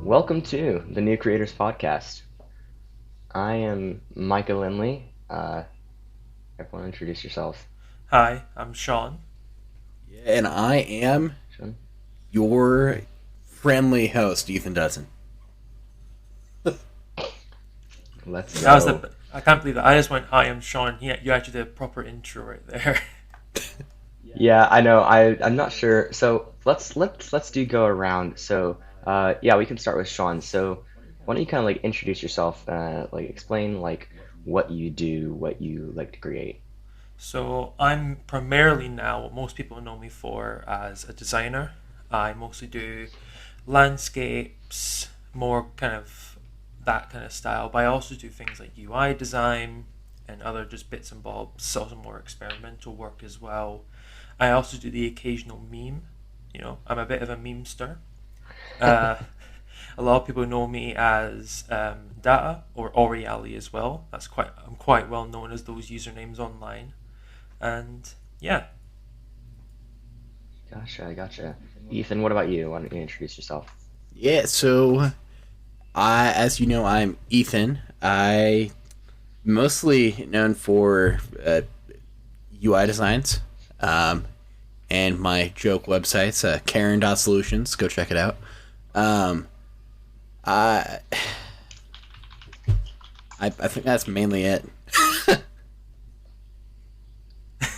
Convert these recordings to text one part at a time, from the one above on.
Welcome to the New Creators Podcast. I am Micah Lindley. Everyone introduce yourself. Hi, I'm Sean. Yeah, and I am Sean. your friendly host, Ethan Dutton. Let's That was go. the. I can't believe that. I just went, "Hi, I'm Sean." Yeah, you actually did a proper intro right there. Yeah, I know. I'm not sure. So let's do go around. So we can start with Sean. So why don't you kind of like introduce yourself? Like explain like what you do, what you like to create. So I'm primarily now what most people know me for as a designer. I mostly do landscapes, more kind of that kind of style. But I also do things like UI design and other just bits and bobs, some more experimental work as well. I also do the occasional meme. I'm a bit of a memester. Uh, a lot of people know me as Data or Oriali as well. I'm quite well known as those usernames online. And yeah, Gotcha. Ethan, what about you? Why don't you introduce yourself? Yeah, as you know, I'm Ethan. I mostly known for UI designs, um, and my joke websites, Karen.solutions. Go check it out. Um, I, I think that's mainly it.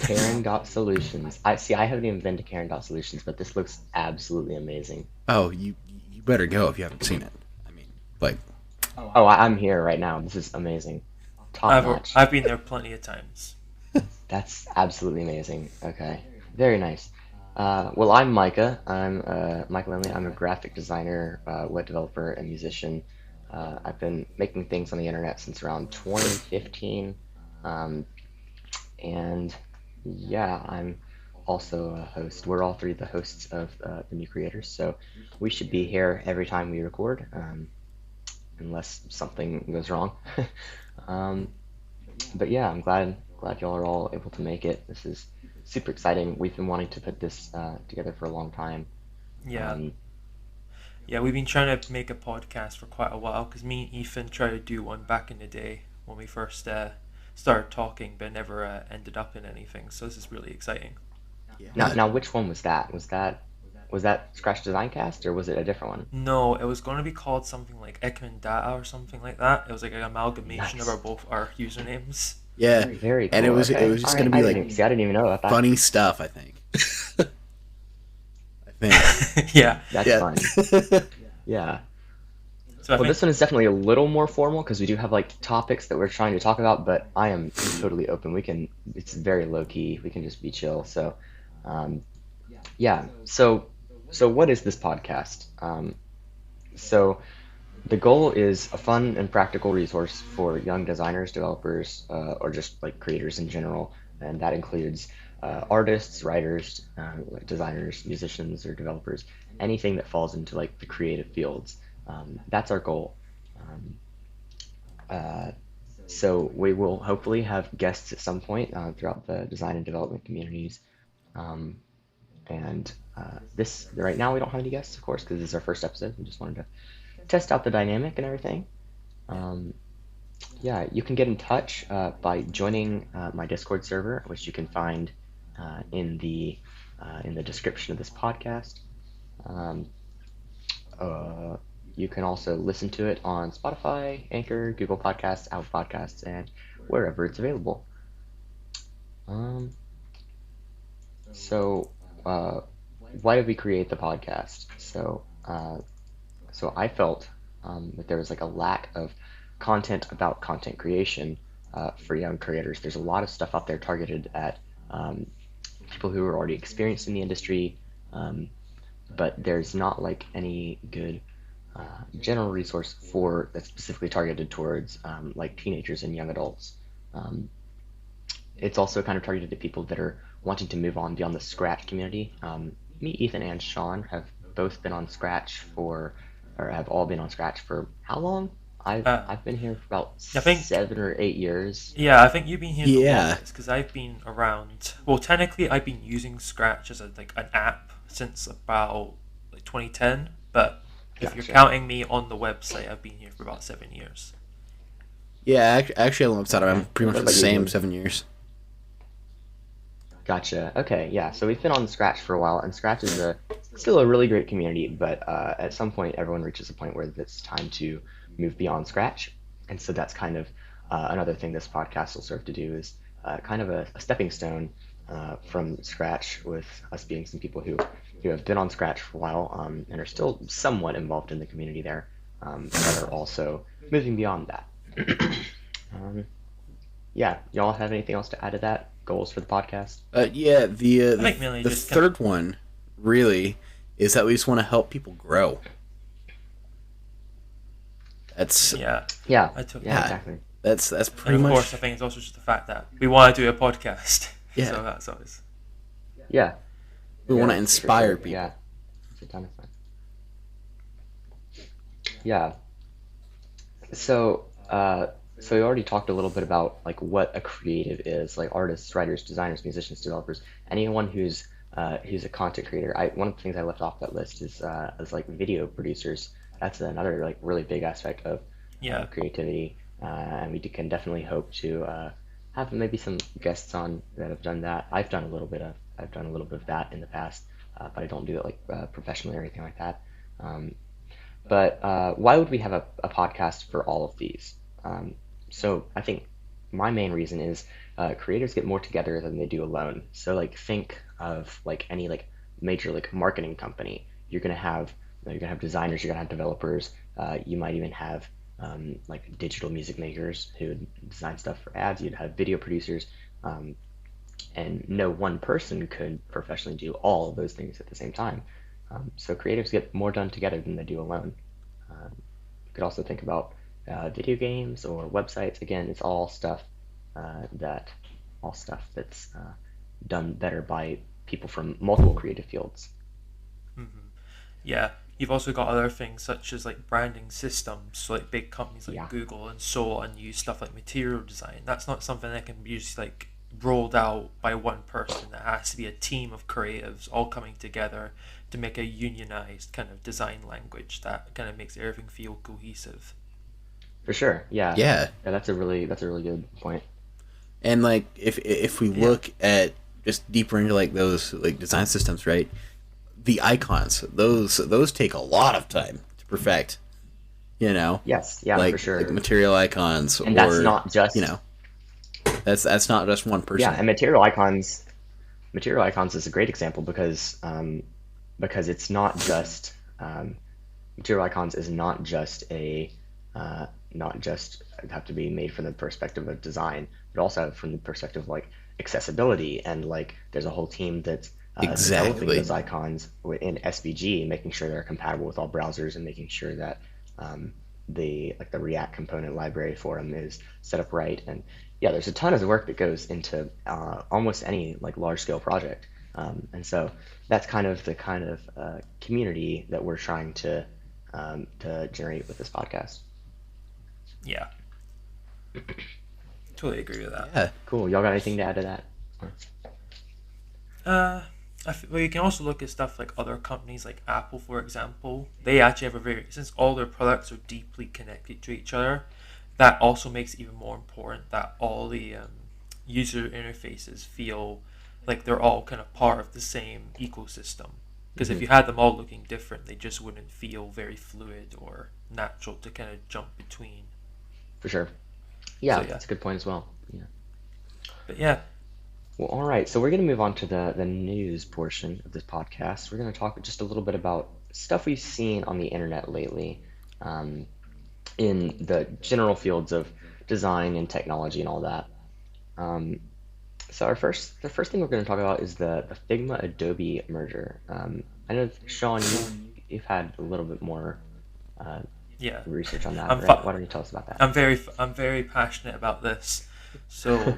Karen Dot Solutions. I see. I haven't even been to Karen Dot Solutions, but this looks absolutely amazing. Oh, you better go if you haven't seen it. I mean, like, Oh, I'm here right now. This is amazing. Top I've notch. I've been there plenty of times. That's absolutely amazing. Okay, very nice. Well, I'm Micah. I'm Micah Lindley. I'm a graphic designer, web developer, and musician. I've been making things on the internet since around 2015, um, and yeah, I'm also a host. We're all three the hosts of the New Creators, so we should be here every time we record, unless something goes wrong. um, but yeah, I'm glad y'all are all able to make it. This is super exciting. We've been wanting to put this together for a long time. Yeah, Um, yeah, we've been trying to make a podcast for quite a while because me and Ethan tried to do one back in the day when we first started talking, but never ended up in anything. So this is really exciting. yeah, now, which one was that? Was that Scratch Design Cast or was it a different one? No, it was going to be called something like Ekman Data or something like that. It was like an amalgamation of Nice, our usernames. yeah, very and it cool. was it Okay, was all just right. gonna I be like didn't see. I didn't even know about that. funny stuff. I think. I think. Yeah. That's Yeah. fun. Yeah. So I Well, think this one is definitely a little more formal because we do have like topics that we're trying to talk about, but I am totally open. We can. It's very low key. We can just be chill. So, um, yeah. So what is this podcast? So the goal is a fun and practical resource for young designers, developers, or just like creators in general, and that includes artists, writers, like designers, musicians, or developers, anything that falls into like the creative fields. That's our goal. Um, uh, so we will hopefully have guests at some point throughout the design and development communities. Um, and this right now we don't have any guests, of course, because this is our first episode. We just wanted to test out the dynamic and everything. yeah. Um, yeah, you can get in touch by joining my Discord server, which you can find in the description of this podcast. Um, uh, you can also listen to it on Spotify, Anchor, Google Podcasts, Apple Podcasts, and wherever it's available. Um, so, uh, why did we create the podcast? So I felt that there was like a lack of content about content creation for young creators. There's a lot of stuff out there targeted at um, people who are already experienced in the industry, um, but there's not like any good general resource for that's specifically targeted towards like teenagers and young adults. Um, it's also kind of targeted to people that are wanting to move on beyond the Scratch community. Me, Ethan, and Sean have both been on Scratch for, or have all been on Scratch for how long? I've Uh, I've been here for about I think 7 or 8 years. yeah, I think you've been here the Yeah. longest because I've been around. Well, technically, I've been using Scratch as like an app since about like 2010, but If you're Gotcha. counting me on the website, I've been here for about 7 years. Yeah, actually, on the website, I'm Okay. pretty much What the about you, same Ian? 7 years. Gotcha. Okay, yeah. So we've been on Scratch for a while, and Scratch is still a really great community, but at some point, everyone reaches a point where it's time to move beyond Scratch, and so that's kind of another thing this podcast will serve to do is kind of a stepping stone from Scratch, with us being some people who have been on Scratch for a while and are still somewhat involved in the community there, but are also moving beyond that. Um, yeah, y'all have anything else to add to that? Goals for the podcast? Yeah, I think mainly the just kind of, third one really is that we just want to help people grow. That's yeah, Yeah, I took yeah, that. yeah, exactly. that's And pretty of course, much I think it's also just the fact that we want to do a podcast. yeah. So that's always. Yeah, We want to yeah, for inspire sure. Yeah, people. it's a ton of fun. Yeah. So, so we already talked a little bit about like what a creative is, like artists, writers, designers, musicians, developers, anyone who's a content creator. One of the things I left off that list is like video producers. That's another like really big aspect of Yeah. creativity, and can definitely hope to have maybe some guests on that have done that. I've done a little bit of that in the past, but I don't do it like professionally or anything like that. Um, but why would we have a podcast for all of these? So I think my main reason is creators get more together than they do alone. So like think of like any like major like marketing company. You're gonna have designers, you're gonna have developers. You might even have like digital music makers who would design stuff for ads. You'd have video producers, um, and no one person could professionally do all of those things at the same time. So creatives get more done together than they do alone. You could also think about video games or websites. Again, it's that all stuff that's done better by people from multiple creative fields. Yeah, you've also got other things such as like branding systems. So like big companies like Yeah, Google and so on use stuff like material design. That's not something that can be just like rolled out by one person. That has to be a team of creatives all coming together to make a unionized kind of design language that kind of makes everything feel cohesive. for sure. Yeah, yeah. yeah, that's a really good point. And like if we Yeah. look at just deeper into like those like design systems, right? The icons, those take a lot of time to perfect. You know, Yes, yeah, for like sure. material icons, And that's or not you just know, that's not just one yeah, person. and material icons is a great example because it's not just material icons is not just a not just have to be made from the perspective of design, but also from the perspective of like accessibility, and like there's a whole team that's developing Exactly. those icons in SVG, making sure they're compatible with all browsers, and making sure that um, the React component library for them is set up right. And yeah, there's a ton of work that goes into almost any like large scale project. And so that's kind of the kind of community that we're trying to generate with this podcast. Yeah, totally agree with that. Yeah, Cool. Y'all got anything to add to that? Uh, well, you can also look at stuff like other companies, like Apple, for example. They actually have a very, since all their products are deeply connected to each other, that also makes it even more important that all the user interfaces feel like they're all kind of part of the same ecosystem. Because if Hmm. you had them all looking different, they just wouldn't feel very fluid or natural to kind of jump between. For sure. So Yeah, yeah, that's a good point as well. Yeah. but yeah, Well, all right. So we're going to move on to the news portion of this podcast. We're going to talk just a little bit about stuff we've seen on the internet lately, um, in the general fields of design and technology and all that. Um, so the first thing we're going to talk about is the Figma Adobe merger. I know Sean, you've had a little bit more uh, yeah. research on that, I'm right? fu- Why don't you tell us about that? I'm very passionate about this. So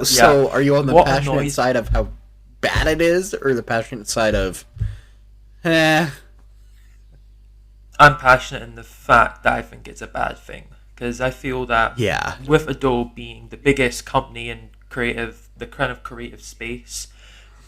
yeah, so are you on the what passionate annoys side of how bad it is, or the passionate side of, eh? I'm passionate in the fact that I think it's a bad thing because I feel that Yeah, with Adobe being the biggest company in the kind of creative space,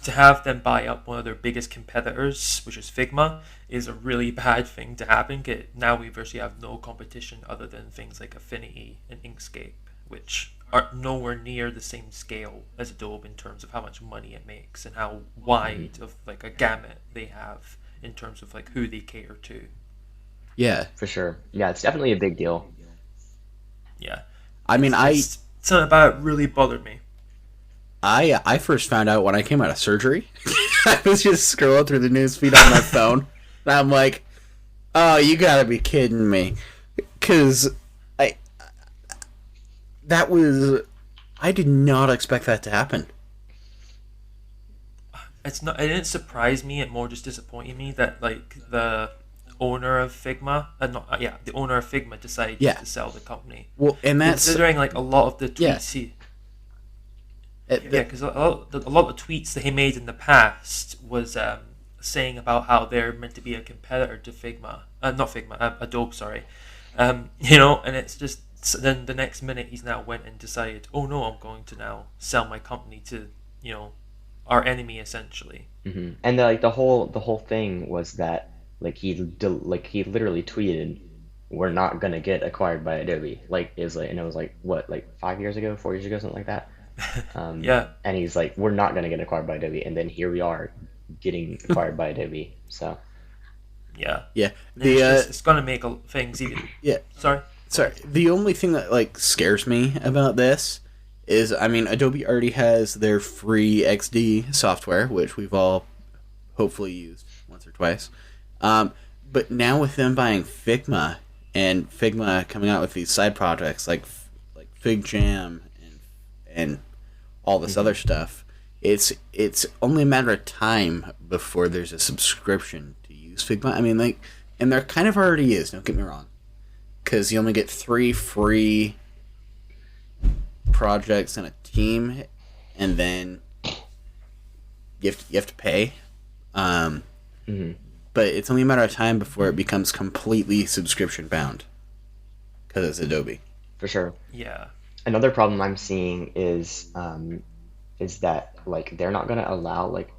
to have them buy up one of their biggest competitors, which is Figma, is a really bad thing to happen. Now we virtually have no competition other than things like Affinity and Inkscape, which are nowhere near the same scale as Adobe in terms of how much money it makes and how wide of like a gamut they have in terms of like who they cater to. Yeah. For sure. Yeah, it's definitely a big deal. Yeah. I mean, Something about it really bothered me. I first found out when I came out of surgery. I was just scrolling through the news feed on my phone, and I'm like, "Oh, you gotta be kidding me!" Because I did not expect that to happen. It didn't surprise me. It more just disappointed me that like the owner of Figma, the owner of Figma decided Yeah. to sell the company. Well, and that's Considering like a lot of the Yeah. tweets it- because a lot of the tweets that he made in the past was saying about how they're meant to be a competitor to Figma, not Figma, Adobe, sorry. And it's just then the next minute he's now went and decided, oh no, I'm going to now sell my company to our enemy essentially. And the whole thing was that he literally tweeted, "We're not gonna get acquired by Adobe." And it was like what, like 5 years ago, 4 years ago, something like that. Yeah, And he's like, "We're not gonna get acquired by Adobe," and then here we are, getting acquired by Adobe. So yeah. yeah. And it's going to make things even. Yeah. Sorry. Sorry. The only thing that like scares me about this is, I mean, Adobe already has their free XD software, which we've all hopefully used once or twice. But now with them buying Figma and Figma coming out with these side projects like FigJam and all this other stuff, it's only a matter of time before there's a subscription to use Figma. I mean, and there kind of already is. Don't get me wrong, because you only get 3 free projects in a team, and then you have to pay. But it's only a matter of time before it becomes completely subscription bound, because it's Adobe. for sure. Yeah. Another problem I'm seeing is that like they're not gonna allow like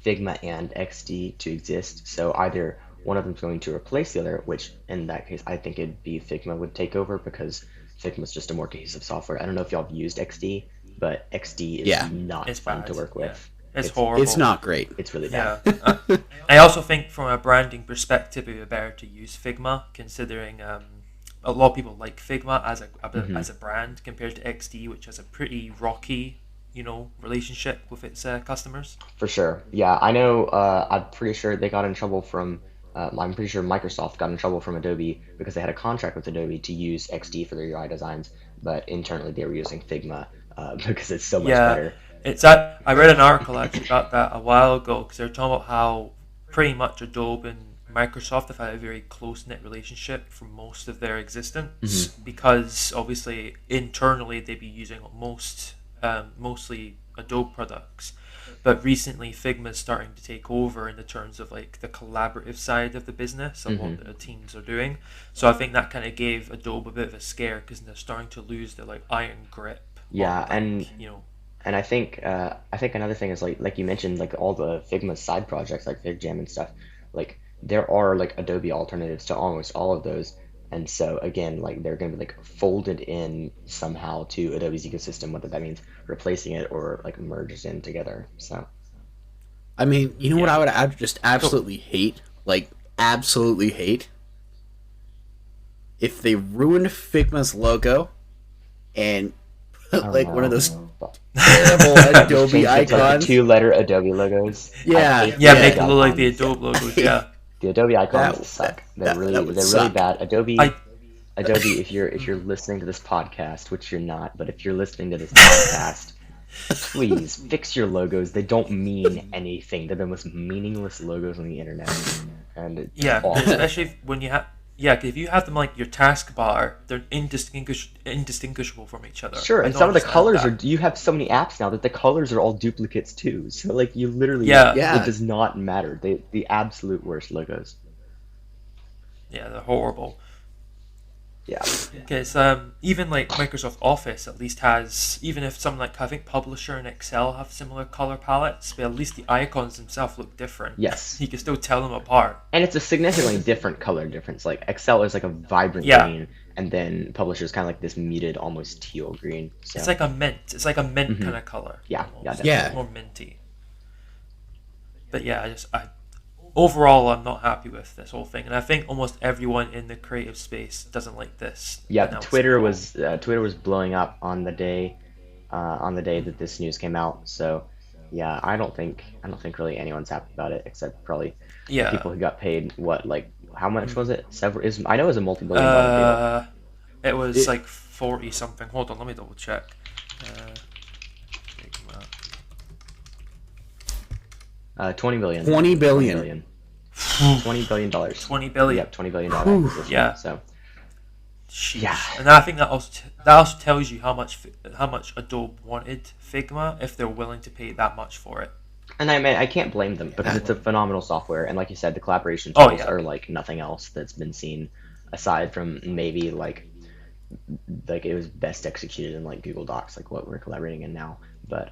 Figma and XD to exist. So either one of them's going to replace the other, which in that case I think it'd be Figma would take over because Figma's just a more cohesive software. I don't know if y'all have used XD, but XD is Yeah. not It's fun bad. to work Yeah. with. It's horrible. It's not great. It's really Yeah. bad. I also think from a branding perspective, it would be better to use Figma, considering a lot of people like Figma as a brand compared to XD, which has a pretty rocky, relationship with its customers. For sure. Yeah, I know. I'm pretty sure they got in trouble from. I'm pretty sure Microsoft got in trouble from Adobe because they had a contract with Adobe to use XD for their UI designs, but internally they were using Figma because it's so much Yeah, better. I read an article actually about that a while ago because they're talking about how pretty much Adobe and Microsoft have had a very close-knit relationship for most of their existence because obviously internally they'd be using mostly Adobe products, but recently Figma's starting to take over in the terms of like the collaborative side of the business of what the teams are doing. So I think that kind of gave Adobe a bit of a scare because they're starting to lose their like iron grip. Yeah, on, like, and I think another thing is like you mentioned, like all the Figma side projects like FigJam and stuff, like there are like Adobe alternatives to almost all of those, and so again like they're going to be like folded in somehow to Adobe's ecosystem, whether that means replacing it or like merged in together. So I mean, you know what Yeah. I would just absolutely hate? Like, absolutely hate? If they ruined Figma's logo and put, like, one of those terrible Adobe change it to like icons. the 2-letter Adobe logos. Yeah, I hate Yeah, the make it Adobe look like the icons. Adobe logos. Yeah, The Adobe icons That- suck. They're that really would they're suck. really bad. Adobe I Adobe, if you're listening to this podcast, which you're not, but if you're listening to this podcast, please fix your logos. They don't mean anything. They're the most meaningless logos on the internet, and it's yeah, awful. especially when you have 'cause if you have them like your taskbar, they're indistinguishable from each other. Sure, I and don't some of the understand colors that. are. You have so many apps now that the colors are all duplicates too. So like you literally, Yeah. Yeah. it does not matter. The absolute worst logos. Yeah, they're horrible. Yeah. Because even like Microsoft Office at least has, even if some like I think Publisher and Excel have similar color palettes, but at least the icons themselves look different. Yes. You can still tell them apart. And it's a significantly different color difference. Like Excel is like a vibrant Yeah, green, and then Publisher is kind of like this muted, almost teal green. it's So, like a mint. It's like a mint hmm kind of color, yeah, yeah, almost definitely. Yeah. more minty. But yeah, I overall I'm not happy with this whole thing, and I think almost everyone in the creative space doesn't like this Yeah, announcement at all. Twitter was blowing up on the day that this news came out. So, yeah, I don't think really anyone's happy about it except probably the Yeah. people who got paid what like how much was Mm. it? Several is I know it was a multi-billion-dollar deal. Uh, it was It, like 40 something. Hold on, let me double check. Uh, Figma. 20 billion. 20 20 billion. billion. 20 billion dollars. 20 billion. Yep, $20 billion Whew. acquisition. Yeah. So, yeah. Sheesh. And I think that also tells you how much Adobe wanted Figma if they're willing to pay that much for it. And I mean, I can't blame them because Yeah. it's a phenomenal software. And like you said, the collaboration Oh tools yeah. are like nothing else that's been seen aside from maybe like it was best executed in like Google Docs, like what we're collaborating in now. But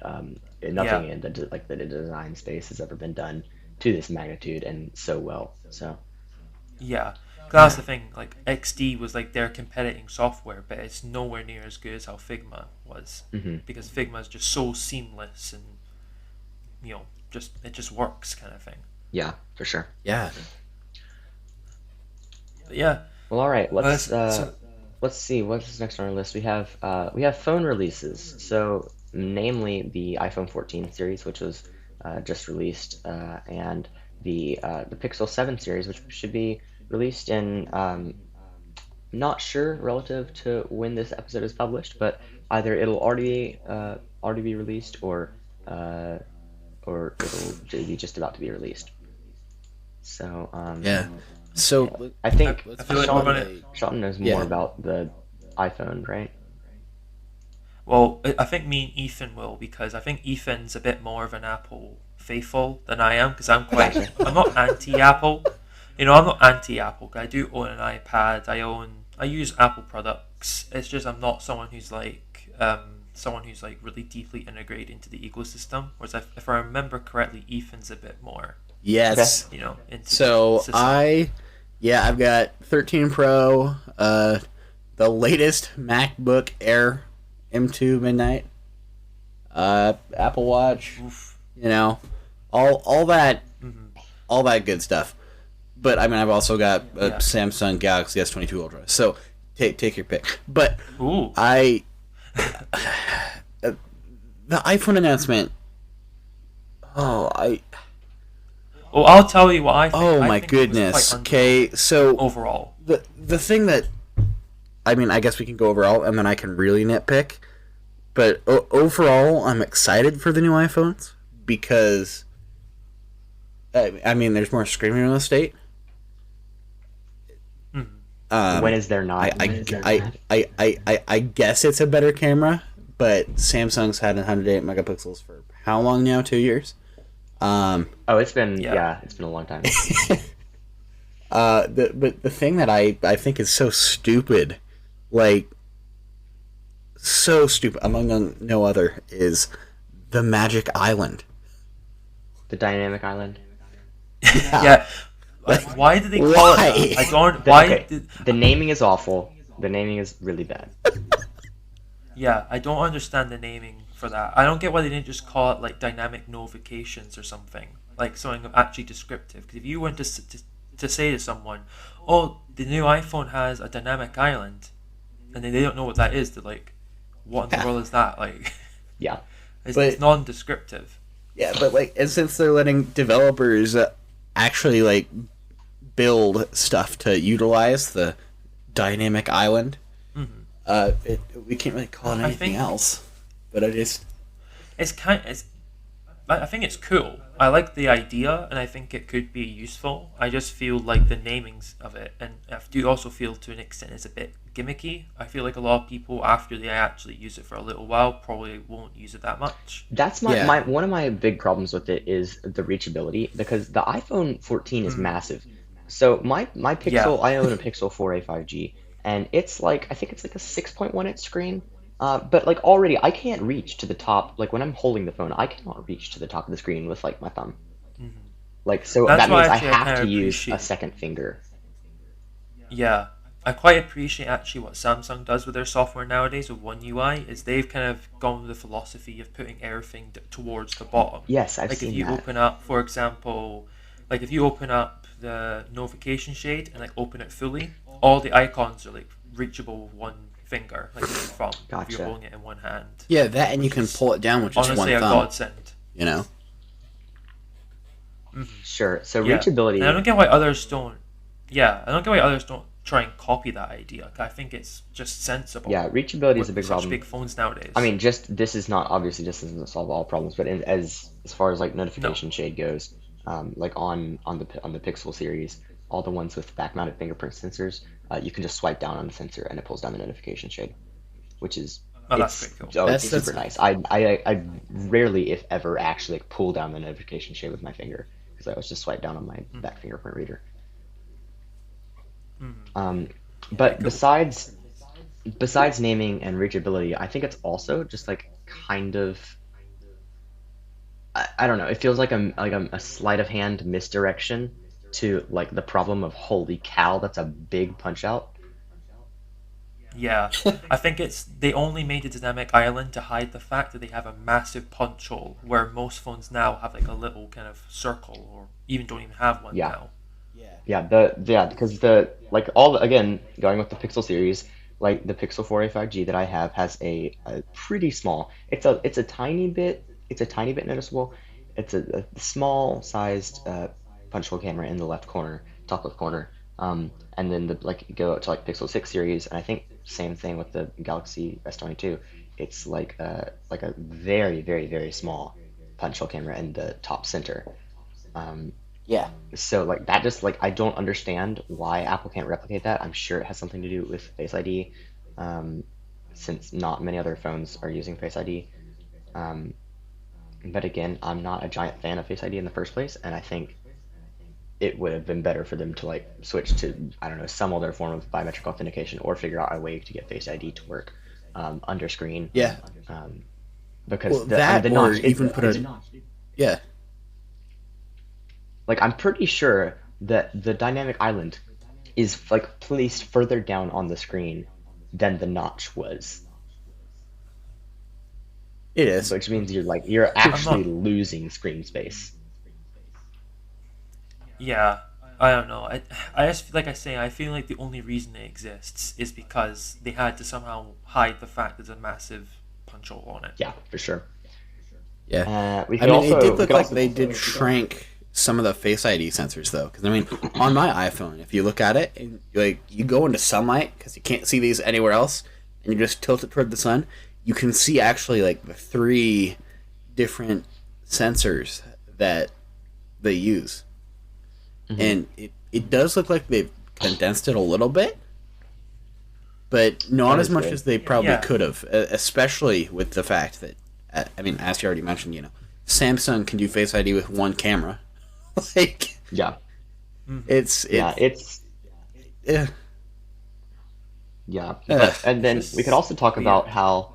Yeah. nothing in like the design space has ever been done to this magnitude and so well. So Yeah. 'Cause that's Yeah. the thing. Like XD was like their competing software, but it's nowhere near as good as how Figma was hmm because Figma is just so seamless and just it just works kind of thing. yeah, for sure. Yeah. But yeah. Well, all right. So Let's see what's next on our list. We have phone releases. So namely the iPhone 14 series, which was just released, and the Pixel 7 series, which should be released in not sure relative to when this episode is published, but either it'll already be released uh, or it'll be just about to be released. So Yeah. yeah. So I think I let's feel go like we're on gonna. a Shelton knows more yeah. about the iPhone, right? Well, I think me and Ethan will because I think Ethan's a bit more of an Apple faithful than I am because I gotcha. I'm not anti-Apple. I'm not anti-Apple. I do own an iPad. I use Apple products. It's just I'm not someone who's like really deeply integrated into the ecosystem. Whereas if I remember correctly, Ethan's a bit more, Okay. Yes. into the So system. I've got 13 Pro, the latest MacBook Air M2 Midnight, Apple Watch, Oof. you know, all that Hmm. all that good stuff. But I mean, I've also got a Yeah. Samsung Galaxy S22 Ultra. So take your pick. But Ooh. I the iPhone announcement. Oh, Well, I'll tell you what I think. oh I my think it was goodness. quite Okay, so overall. the thing that I mean, I guess we can go overall, and then I can really nitpick. But overall, I'm excited for the new iPhones because I mean, there's more screen real estate. Mhm. When Um, is there not? I, When is there I, not? I guess it's a better camera, but Samsung's had 108 megapixels for how long now? 2 years. Oh, it's been Yeah. yeah, it's been a long time. But the thing that I think is so stupid, like so stupid, among no other, is the Magic Island. The dynamic island. Yeah. Yeah. Like, why did they call it Why? that? I don't. The, Why okay, did? the naming is awful. The naming is really bad. Yeah, I don't understand the naming for that. I don't get why they didn't just call it like dynamic notifications or something, like something actually descriptive. Because if you went to say to someone, "Oh, the new iPhone has a dynamic island," and then they don't know what that is, they're like, "What in the Yeah. world is that?" Like, Yeah. it's But non-descriptive. yeah, but like, and since they're letting developers actually like build stuff to utilize the dynamic island, Hmm. we can't really call it I anything think else. But I just it's kind. It's. I think it's cool. I like the idea, and I think it could be useful. I just feel like the namings of it, and I do also feel to an extent it's a bit gimmicky. I feel like a lot of people, after they actually use it for a little while, probably won't use it that much. That's yeah. my one of my big problems with it is the reachability because the iPhone 14 is Mm. massive. So my Yeah. Pixel, I own a Pixel 4a 5G, and it's like I think it's like a 6.1 inch screen. But like already I can't reach to the top. Like when I'm holding the phone, I cannot reach to the top of the screen with like my thumb. Hmm. Like so That's that why means I actually I have kind to of use a appreciate. second finger. Yeah, I quite appreciate actually what Samsung does with their software nowadays with One UI is they've kind of gone with the philosophy of putting everything towards the bottom. Yes, I've Like if seen you that. open up, for example, like if you open up the notification shade and like open it fully, all the icons are like reachable with one finger, like with your thumb, if you're Gotcha. holding it in one hand, Yeah, that, and you which can is pull it down with just one honestly a thumb. godsend. You know. Hmm. Sure. So Yeah, and I reachability, don't get why others don't. Yeah, I don't get why others don't try and copy that idea. 'Cause I think it's just sensible yeah, reachability is a with big such problem. big phones I nowadays. mean, just this is not obviously this doesn't solve all problems, but as far as like No. notification shade goes, like on the Pixel series, all the ones with back-mounted fingerprint sensors, you can just swipe down on the sensor and it pulls down the notification shade, which is Oh, that's it's pretty cool. oh it's That's super nice. I rarely, if ever, actually like, pull down the notification shade with my finger because I always just swipe down on my back Hmm. fingerprint reader. Hmm. Um, Pretty but cool. besides naming and reachability, I think it's also just like kind of I don't know. It feels like a sleight of hand misdirection to like the problem of holy cow, that's a big punch out. Yeah, I think it's they only made a dynamic island to hide the fact that they have a massive punch hole, where most phones now have like a little kind of circle, or even don't even have one Yeah, now. yeah, because the like all again going with the Pixel series, like the Pixel 4a 5G that I have has a pretty small. It's a tiny bit noticeable. It's a small sized punch hole camera in the left corner, top left corner. And then the like go to like Pixel 6 series, and I think same thing with the Galaxy S22. It's like a very very very small punch hole camera in the top center. Um, yeah. so like that just like I don't understand why Apple can't replicate that. I'm sure it has something to do with Face ID, um, since not many other phones are using Face ID. Um, but again, I'm not a giant fan of Face ID in the first place, and I think it would have been better for them to like switch to I don't know some other form of biometric authentication or figure out a way to get Face ID to work under screen, Yeah. um, because Well, the I mean that the or notch even put a yeah. like I'm pretty sure that the dynamic island is like placed further down on the screen than the notch was, It is. which means you're I'm actually not. losing screen space. Yeah, I don't know. I just feel like I say I feel like the only reason it exists is because they had to somehow hide the fact there's a massive punch hole on it. Yeah, for sure. Yeah. We I could mean, it also did we look could like also they did shrank some of the Face ID sensors though, because I mean, on my iPhone, if you look at it, and, like you go into sunlight because you can't see these anywhere else, and you just tilt it toward the sun, you can see actually like the three different sensors that they use, Mhm. and it does look like they've condensed it a little bit, but not That as is much good. as they probably Yeah. could have, especially with the fact that, I mean, as you already mentioned, Samsung can do Face ID with one camera. Like, Yeah, Hmm. yeah, it's it's eh, yeah, ugh. and It's then we could just also talk about weird. how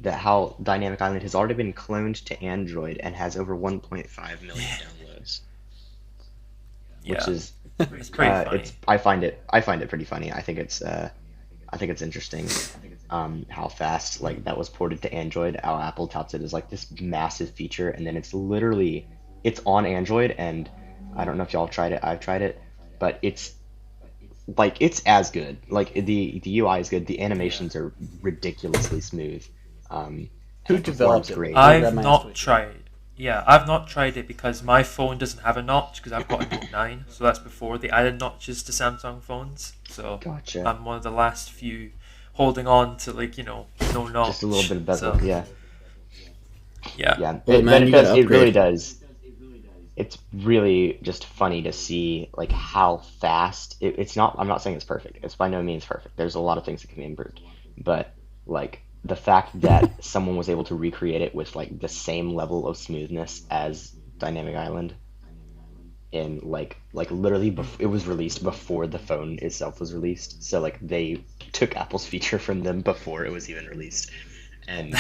how Dynamic Island has already been cloned to Android and has over 1.5 million Yeah. downloads, which Yeah, is it's pretty it's funny. I find it pretty funny. I think it's interesting, how fast like that was ported to Android. How Apple touts it as like this massive feature, and then it's on Android, and I don't know if y'all tried it. I've tried it, but it's as good. Like the UI is good. The Yeah. animations are ridiculously smooth, and Who it performs developed it? great. I'll grab I've my ass not with you. tried. Yeah, I've not tried it because my phone doesn't have a notch because I've got a Note 9, so that's before they added notches to Samsung phones. So Gotcha. I'm one of the last few holding on to no Just a little notch. bit of bezel. So Yeah, yeah. yeah. Well, But man, it you got to does. It really upgrade. does. It's really just funny to see like how fast it's not. I'm not saying it's perfect. It's by no means perfect. There's a lot of things that can be improved, but like the fact that someone was able to recreate it with like the same level of smoothness as Dynamic Island, in like literally it was released before the phone itself was released. So like they took Apple's feature from them before it was even released. And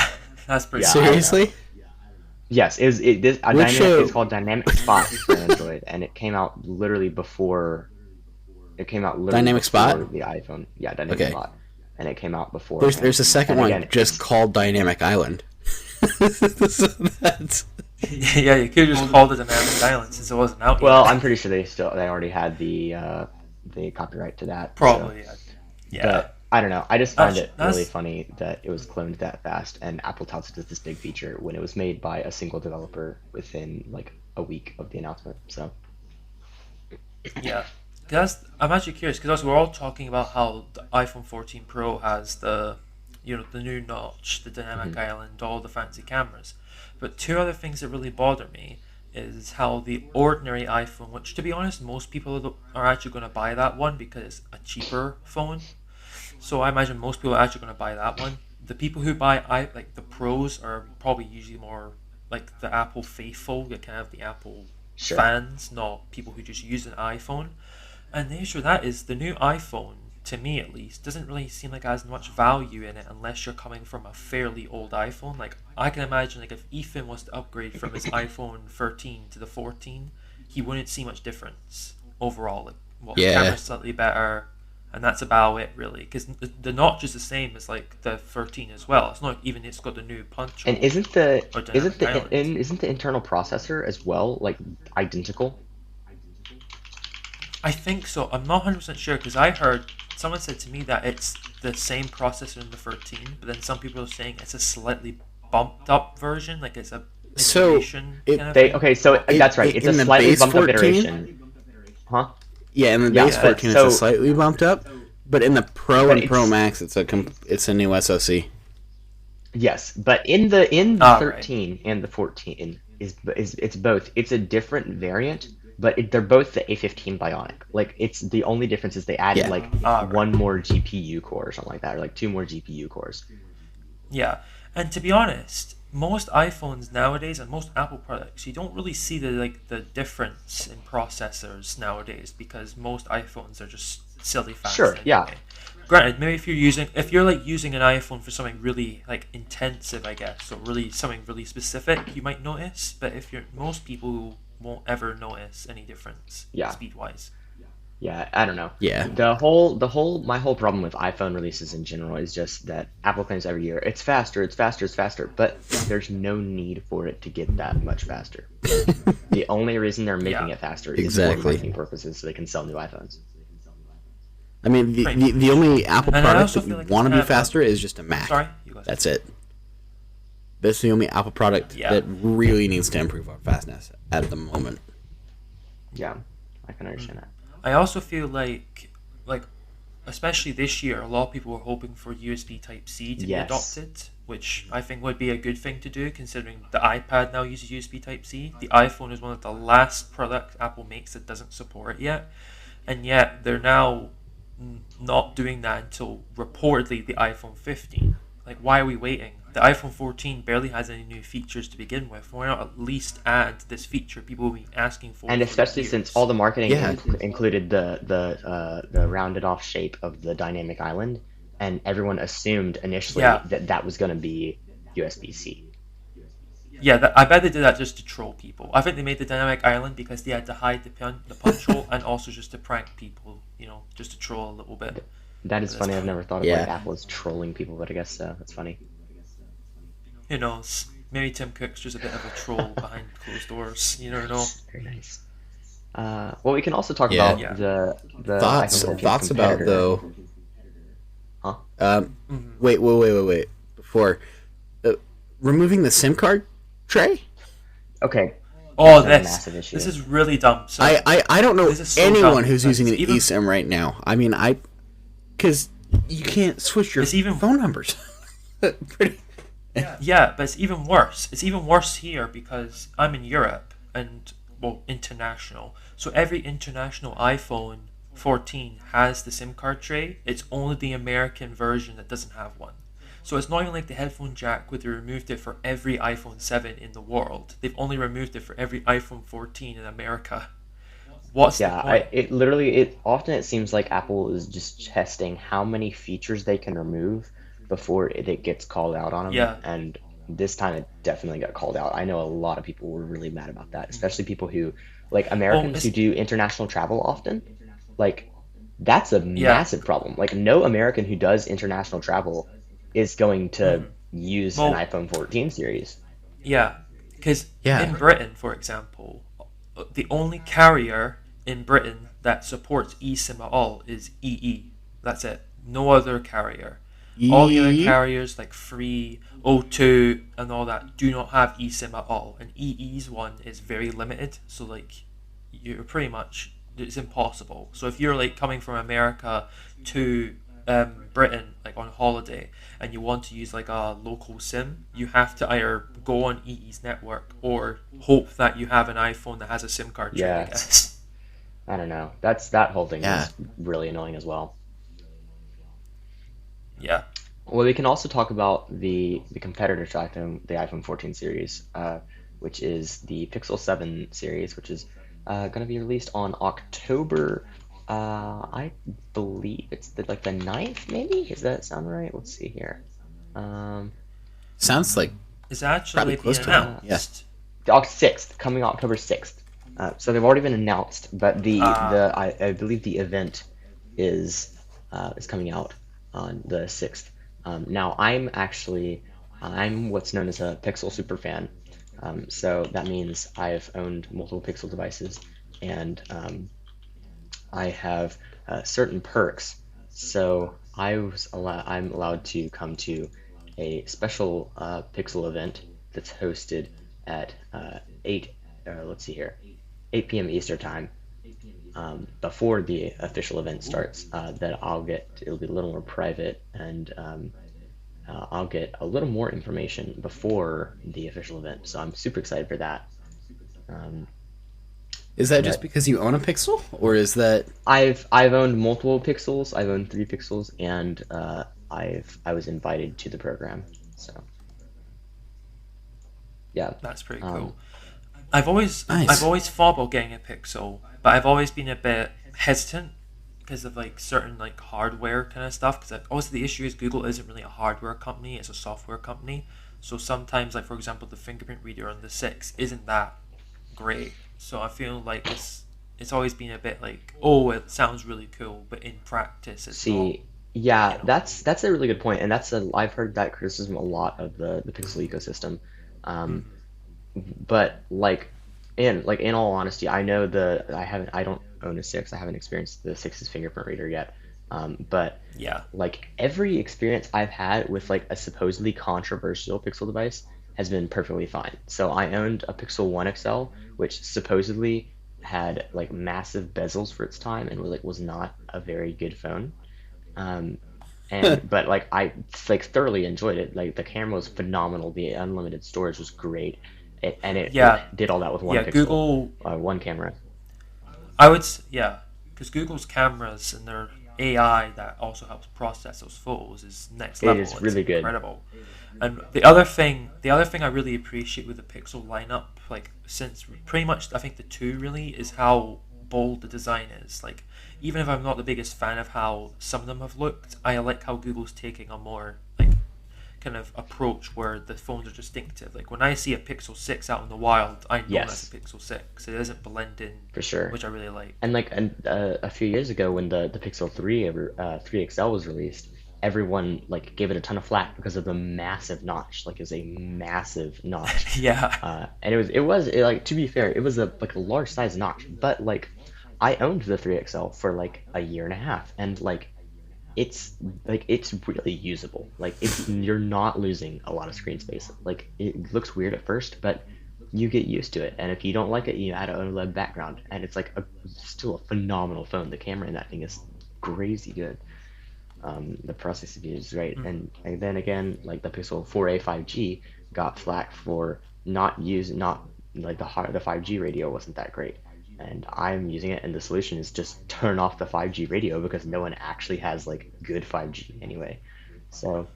That's pretty yeah, I don't cool. know. Seriously? Yes, it was it this a Which dynamic. It's called Dynamic Spot for Android, and it came out literally before. It came out literally Dynamic Spot? before the iPhone. Yeah, Dynamic Okay. Spot, and it came out There's beforehand. a second And one again, just called Dynamic Island. So that's Yeah, you could have just called it Dynamic Island since it wasn't out well, yet. I'm pretty sure they already had the copyright to that. So, Probably, yeah. Yeah. but I don't know. I just find it really That's funny that it was cloned that fast, and Apple touts it as this big feature when it was made by a single developer within like a week of the announcement. So Yeah, I'm actually curious because we're all talking about how the iPhone 14 Pro has the new notch, the dynamic mhm. island, all the fancy cameras. But two other things that really bother me is how the ordinary iPhone, which to be honest, most people are actually going to buy that one because it's a cheaper phone. So I imagine most people are actually going to buy that one. The people who buy like the pros are probably usually more like the Apple faithful, the kind of the Apple Sure. fans, not people who just use an iPhone. And the issue with that is the new iPhone, to me at least, doesn't really seem like it has much value in it unless you're coming from a fairly old iPhone. Like I can imagine like if Ethan was to upgrade from his iPhone 13 to the 14, he wouldn't see much difference overall. Like well, the yeah. camera's slightly better, and that's about it really. Because the notch is the same as like the 13 as well. It's not even it's got the new punch And hole or isn't dynamic the island. isn't the internal processor as well like identical? I think so. I'm not 100% sure because I heard someone said to me that it's the same processor in the 13, but then some people are saying it's a slightly bumped up version, like it's a So iteration it kind of They thing. okay, so that's right. It's a in the slightly base bumped up 14, iteration, huh? yeah, in the Yeah, base but 14 it's a so slightly bumped up, but in the Pro but and Pro it's Max it's a new SoC. yes, but in the All right. 13 and the 14 is it's both. It's a different variant, but they're both the A15 Bionic. Like it's the only difference is they added Yeah. like All right. one more GPU core or something like that, or like two more GPU cores. Yeah. And to be honest, most iPhones nowadays and most Apple products, you don't really see the difference in processors nowadays because most iPhones are just silly fast Sure, yeah, anyway. Granted, maybe if you're like using an iPhone for something really like intensive, I guess, or really something really specific, you might notice. But if you're most people won't ever notice any difference yeah. speed wise. Yeah, I don't know. Yeah. My whole problem with iPhone releases in general is just that Apple claims every year it's faster, it's faster, it's faster, but there's no need for it to get that much faster. The only reason they're making Yeah, it faster is for Exactly. marketing purposes, so they can sell new iPhones. I mean, pretty the much. only Apple And I product also that feel you like it's want to kind be of faster is just a Mac. sorry, you guys. That's it. That's the only Apple product Yeah. that really needs to improve our fastness at the moment. Yeah, I can understand that. I also feel like especially this year, a lot of people were hoping for USB Type C to be Yes. adopted, which I think would be a good thing to do considering the iPad now uses USB Type C. The iPhone is one of the last products Apple makes that doesn't support it yet, and yet they're now not doing that until reportedly the iPhone 15. Like, why are we waiting? The iPhone 14 barely has any new features to begin with. Why not at least add this feature people have been asking And for especially since years? all the marketing Yeah. included the rounded off shape of the dynamic island, and everyone assumed initially Yeah, that that was going to be USB-C. yeah. I bet they did that just to troll people. I think they made the dynamic island because they had to hide the punch hole, and also just to prank people. Just to troll a little bit That at is this funny. I've point. never thought of like Yeah. Apple as trolling people, but I guess so. That's funny. Who knows? Maybe Tim Cook's just a bit of a troll behind closed doors. You never know. Very nice. Well, we can also talk Yeah. about Yeah. the Thoughts iPhone 14 thoughts about competitor. though. Huh? Mhm. Wait. Before removing the SIM card tray, Okay, Oh, that's a massive issue. this is really dumb. So I don't know this is so anyone dumb who's using because an even eSIM right now. I mean, because you can't switch your it's even phone numbers. Pretty, yeah, but it's even worse. It's even worse here because I'm in Europe and well, international. So every international iPhone 14 has the SIM card tray. It's only the American version that doesn't have one. So it's not even like the headphone jack where they removed it for every iPhone 7 in the world. They've only removed it for every iPhone 14 in America. What's the Yeah, point? it often it seems like Apple is just testing how many features they can remove before it gets called out on them, Yeah. and this time it definitely got called out. I know a lot of people were really mad about that, Mm. especially people who like Well, Americans who it's do international travel often. Like that's a yeah. massive problem. Like no American who does international travel is going to Hmm. use an Well, iPhone 14 series. yeah, because Yeah. in Britain, for example, the only carrier in Britain that supports eSIM at all is EE. That's it. No other carrier. All the other E. carriers like Free, O2, and all that do not have eSIM at all. And EE's one is very limited. So like, you're pretty much it's impossible. So if you're like coming from America to Britain like on holiday and you want to use like a local SIM, you have to either go on EE's network or hope that you have an iPhone that has a SIM card tray, I Yeah, guess. I don't know. That whole thing Yeah. is really annoying as well. Yeah, Well, we can also talk about the competitor to the iPhone 14 series, which is the Pixel 7 series, which is going to be released on October. I believe it's like the 9th, maybe? Does that sound right? Let's see here. Um, Sounds like it's probably actually been close to it. uh, Yeah. announced. October 6th, coming October 6th. So they've already been announced, but Uh, I believe the event is coming out on the 6th. Now I'm what's known as a Pixel super fan. So that means I've owned multiple Pixel devices and I have certain perks. So I'm allowed to come to a special Pixel event that's hosted at 8 let's see here 8 p.m. Eastern time before the official event starts. That it'll be a little more private and I'll get a little more information before the official event. So I'm super excited for that. Um, Is that just but because you own a Pixel, or is that I've owned multiple Pixels. I've owned 3 Pixels, and I was invited to the program. So yeah, that's pretty um, cool. I've nice? always thought about getting a Pixel, but I've always been a bit hesitant because of like certain like hardware kind of stuff. Because obviously the issue is Google isn't really a hardware company; it's a software company. So sometimes, like for example, the fingerprint reader on the six isn't that great. So I feel like it's always been a bit like, oh, it sounds really cool, but in practice, it's not. see, yeah, You know. that's a really good point, and I've heard that criticism a lot of the Pixel ecosystem. Um, Hmm. but in all honesty, I don't own a six. I haven't experienced the six's fingerprint reader yet. But Yeah. like every experience I've had with like a supposedly controversial Pixel device has been perfectly fine. So I owned a Pixel 1 XL, which supposedly had like massive bezels for its time and was not a very good phone. Um, and but like I like thoroughly enjoyed it. Like the camera was phenomenal. The unlimited storage was great. It Yeah. did all that with one Yeah. pixel, Google. one camera. Yeah, because Google's cameras and their AI that also helps process those photos is next It level. is It's really good. incredible. And the other thing I really appreciate with the Pixel lineup, like since pretty much I think the two really is how bold the design is. Like even if I'm not the biggest fan of how some of them have looked, I like how Google's taking a more like kind of approach where the phones are distinctive. Like when I see a Pixel 6 out in the wild, I know that's a Yes, Pixel 6. It doesn't blend in, for sure. which I really like. A few years ago when the Pixel 3 XL was released, everyone like gave it a ton of flack because of the massive notch. Like it was a massive notch. Yeah. And like to be fair, it was a large size notch, but like I owned the 3 XL for like a year and a half, and it's it's really usable. Like it's you're not losing a lot of screen space. Like it looks weird at first, but you get used to it. And if you don't like it, you add an OLED background, and it's like still a phenomenal phone. The camera in that thing is crazy good. The processing speed is great, Mm. and then again, like the Pixel 4a 5G got flack for not like the 5G radio wasn't that great, and I'm using it, and the solution is just turn off the 5G radio because no one actually has like good 5G anyway. So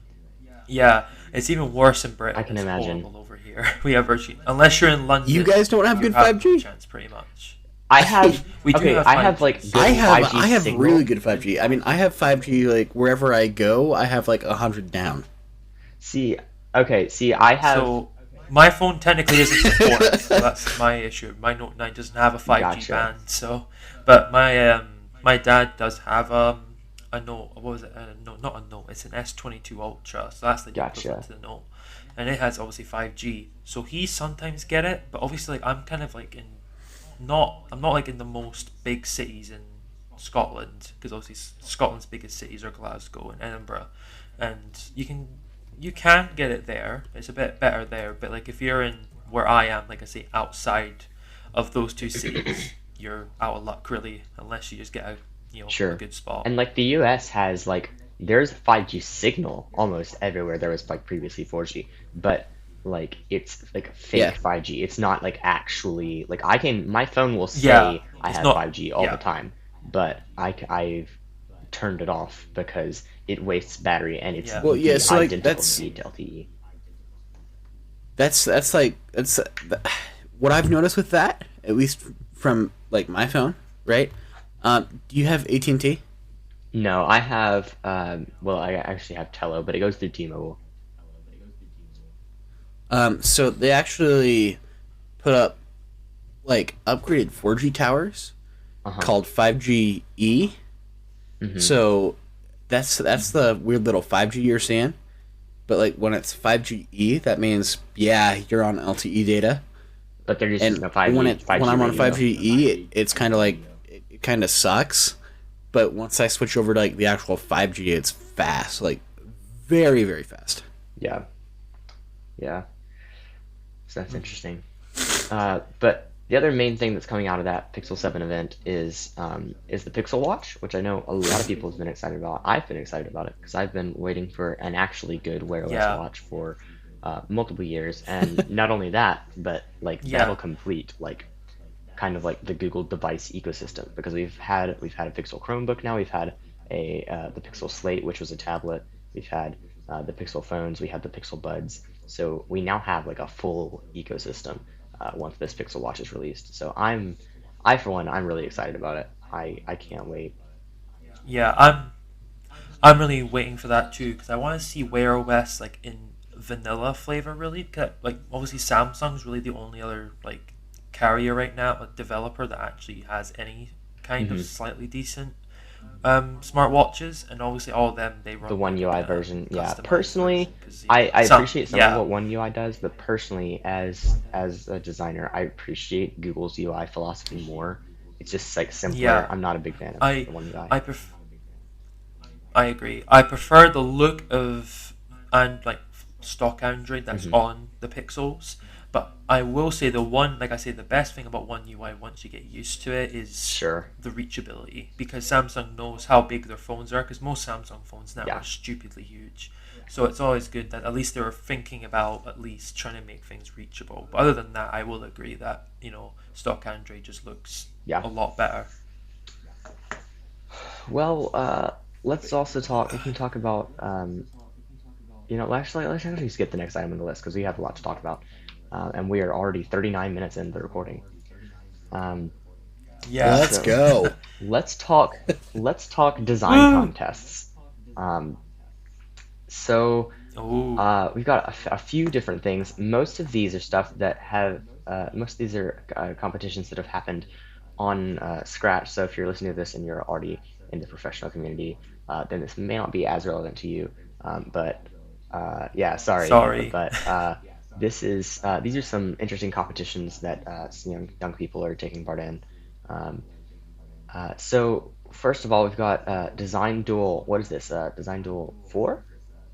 Yeah, it's even worse in I Britain. can It's imagine. horrible over here. We have virtually, unless you're in You London, guys don't have you good have no 5G? chance, pretty much. I have We do okay. have I have 5G. like good I have 5G I have signal. really good 5G. I mean, I have 5G like wherever I go. I have like 100 down. See, okay. See, I have So my phone technically doesn't support it, so that's my issue. My Note 9 doesn't have a 5G gotcha, band, so but my dad does have a Note. What was it? No, not a Note. It's an S22 Ultra, so that's the equivalent gotcha. to the Note, and it has obviously 5G. So he sometimes get it, but obviously like I'm kind of like in not I'm not like in the most big cities in Scotland, because obviously Scotland's biggest cities are Glasgow and Edinburgh, and you can get it there. It's a bit better there, but like if you're in where I am, like I say, outside of those two cities, you're out of luck really, unless you just get a Sure. good spot. And like the US has like there's 5G signal almost everywhere. There was like previously 4G, but like it's like Yeah. fake 5G. It's not like actually like my phone will Yeah, say I it's have not. 5G all the Yeah, time, but I've turned it off because it wastes battery and it's yeah, Well, yeah. the So like identical speed to LTE. that's like that's what I've noticed with that, at least from like my phone, right? Do you have AT&T? No, I have well I actually have Tello, but it goes through T-Mobile. So they actually put up like upgraded 4G towers Uh-huh. called 5GE. Hmm. So that's the weird little 5G you're seeing. But like when it's 5GE, that means yeah, you're on LTE data. But they're just using And a 5G when 5G I'm on radio. 5GE, it's kind of like it kind of sucks. But once I switch over to like the actual 5G, it's fast, like very very fast. Yeah. Yeah. So that's interesting. But the other main thing that's coming out of that Pixel 7 event is the Pixel Watch, which I know a lot of people have been excited about. I've been excited about it because I've been waiting for an actually good wear OS yeah, watch for multiple years, and not only that, but like yeah, that'll complete like kind of like the Google device ecosystem because we've had a Pixel Chromebook now, we've had a the Pixel Slate, which was a tablet, we've had the Pixel phones, we have the Pixel Buds, so we now have like a full ecosystem once this Pixel Watch is released. So I for one, I'm really excited about it. I can't wait. yeah. I'm really waiting for that too, because I want to see Wear OS like in vanilla flavor really. 'Cause, like obviously Samsung's really the only other like carrier right now, a developer that actually has any kind of Hmm. slightly decent smartwatches, and obviously all of them they The run One like UI in a version, yeah. customized Personally, version because I some appreciate some of yeah what One UI does, but personally, as a designer, I appreciate Google's UI philosophy more. It's just like simpler. yeah I'm not a big fan of I the One UI. I pref- I agree. I prefer the look of and like stock Android that's Hmm. on the Pixels. But I will say the one, like I say, the best thing about One UI once you get used to it is Sure. the reachability, because Samsung knows how big their phones are. Because most Samsung phones now Yeah. are stupidly huge, so it's always good that at least they were thinking about at least trying to make things reachable. But other than that, I will agree that stock Android just looks Yeah. a lot better. Well, let's also talk. We can talk about. Actually, let's actually skip the next item on the list because we have a lot to talk about, and we are already 39 minutes into the recording. Um, Yeah. Let's so go. let's talk. Let's talk design Woo! contests. Um, so Oh. we've got a few different things. Most of these are stuff that have. Most of these are competitions that have happened on Scratch. So if you're listening to this and you're already in the professional community, then this may not be as relevant to you. But yeah, sorry. Sorry. But these are some interesting competitions that some young people are taking part in. Um, so first of all, we've got Design Duel. What is this? Design Duel 4?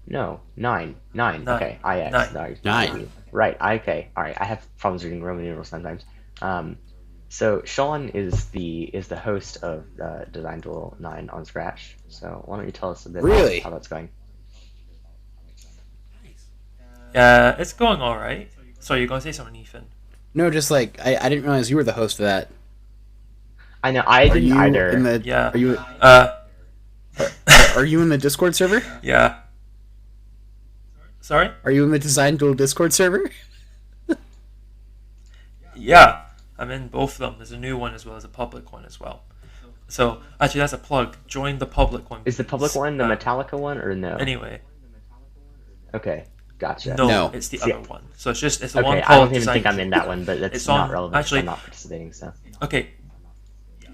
No, 9. 9. Nine. Okay, IX. Nine. Sorry. Nine. Right. Okay. All right. I have problems reading Roman numerals sometimes. Um, so Sean is the host of Design Duel 9 on Scratch. So why don't you tell us a bit about Really? how that's going? Yeah, it's going all right. Sorry, you're gonna say something, Ethan? No, just like I didn't realize you were the host of that. I know I Are didn't you either. in the Yeah. are you Uh, are you in the Discord server? yeah. Sorry? Are you in the Design Duel Discord server? Yeah. I'm in both of them. There's a new one as well as a public one as well. So actually, that's a plug. Join the public one, Is the public please. one the Metallica one or no? Anyway, Okay, gotcha. no, No. it's the See, other one. So it's the one okay, I called don't even think I'm Design. in that one, but that's It's not on relevant 'cause actually. I'm not participating. So Okay,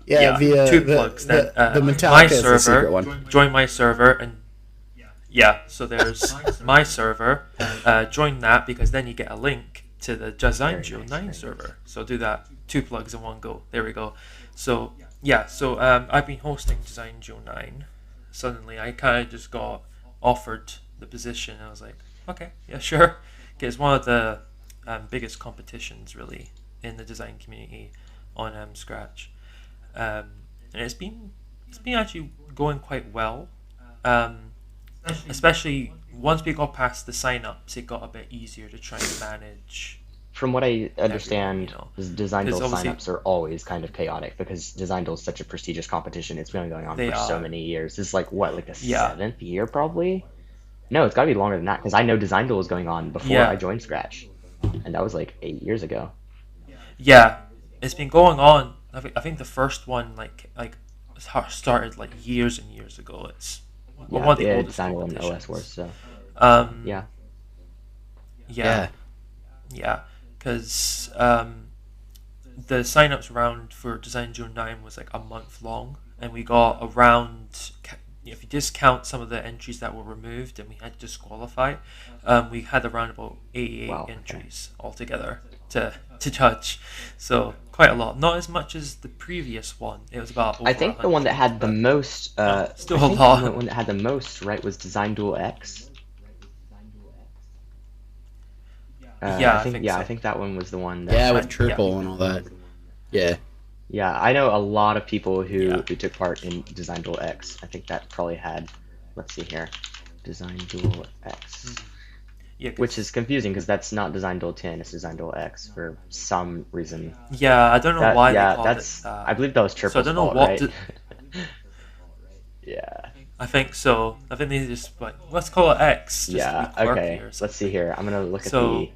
Yeah, two plugs. Then the my Metallica is the server. secret one. Join my server, and yeah. So there's my server. Join that because then you get a link to the Design very Geo nice, 9 very server. nice. So do that. Two plugs in one go. There we go. So yeah. So I've been hosting Design Geo 9. Suddenly, I kind of just got offered the position. I was like, okay, yeah, sure. 'Cause it's one of the biggest competitions really in the design community on Scratch, and it's been actually going quite well. Um, Especially once we got past the sign-ups, it got a bit easier to try and manage from what I everyone. understand, Design Because Duel obviously signups are always kind of chaotic because Design Duel is such a prestigious competition. It's been going on they for so are, many years. This is like what, like the yeah, seventh year probably? No, it's got to be longer than that because I know Design Duel was going on before I yeah, joined Scratch, and that was like 8 years ago. yeah. It's been going on. I think the first one started like years and years ago. It's one Yeah, of the yeah, oldest Design Duel and OS Wars. competitions. So Um, yeah, yeah, Yeah. yeah, because the sign-ups round for Design June 9 was like a month long, and we got around, if you discount some of the entries that were removed and we had to disqualify, we had around about 88 wow, okay. entries altogether to judge. So quite a lot. Not as much as the previous one. It was about I over think the one that 100, had the but most, still I a think the lot. one that had the most, right, was Design Duel X. Yeah, I think I so. think that one was the one that Yeah, I, with yeah, Triple and all that. Yeah. Yeah, I know a lot of people yeah. who took part in Design Duel X. I think that probably had, let's see here, Design Duel X, Yeah, which is because confusing because that's not Design Duel 10, it's Design Duel X for some reason. yeah, I don't know why they called it That's, that. I believe that was So I Triple's don't know fault, what. right? Yeah, I think so. I think they just like let's call it X just to yeah, be quirky okay. or Let's see something. here. I'm gonna look at So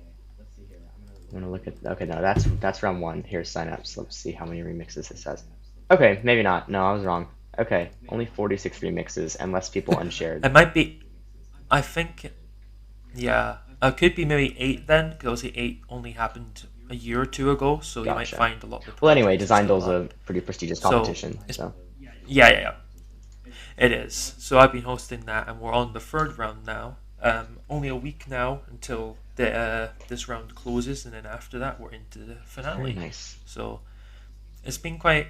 okay, no, that's round one. Here's signups. Let's see how many remixes it says. Okay, maybe not. No, I was wrong. Okay, only 46 remixes and less people unshared. it might be. I think, yeah, it could be maybe 8 then, because obviously 8 only happened a year or two ago, so you might Gotcha. find a lot of the Well, anyway, projects are Design still Duel's up. a pretty prestigious So competition, it's so yeah. It is. So I've been hosting that, and we're on the third round now. Only a week now until this round closes, and then after that we're into the very finale. nice. So it's been quite.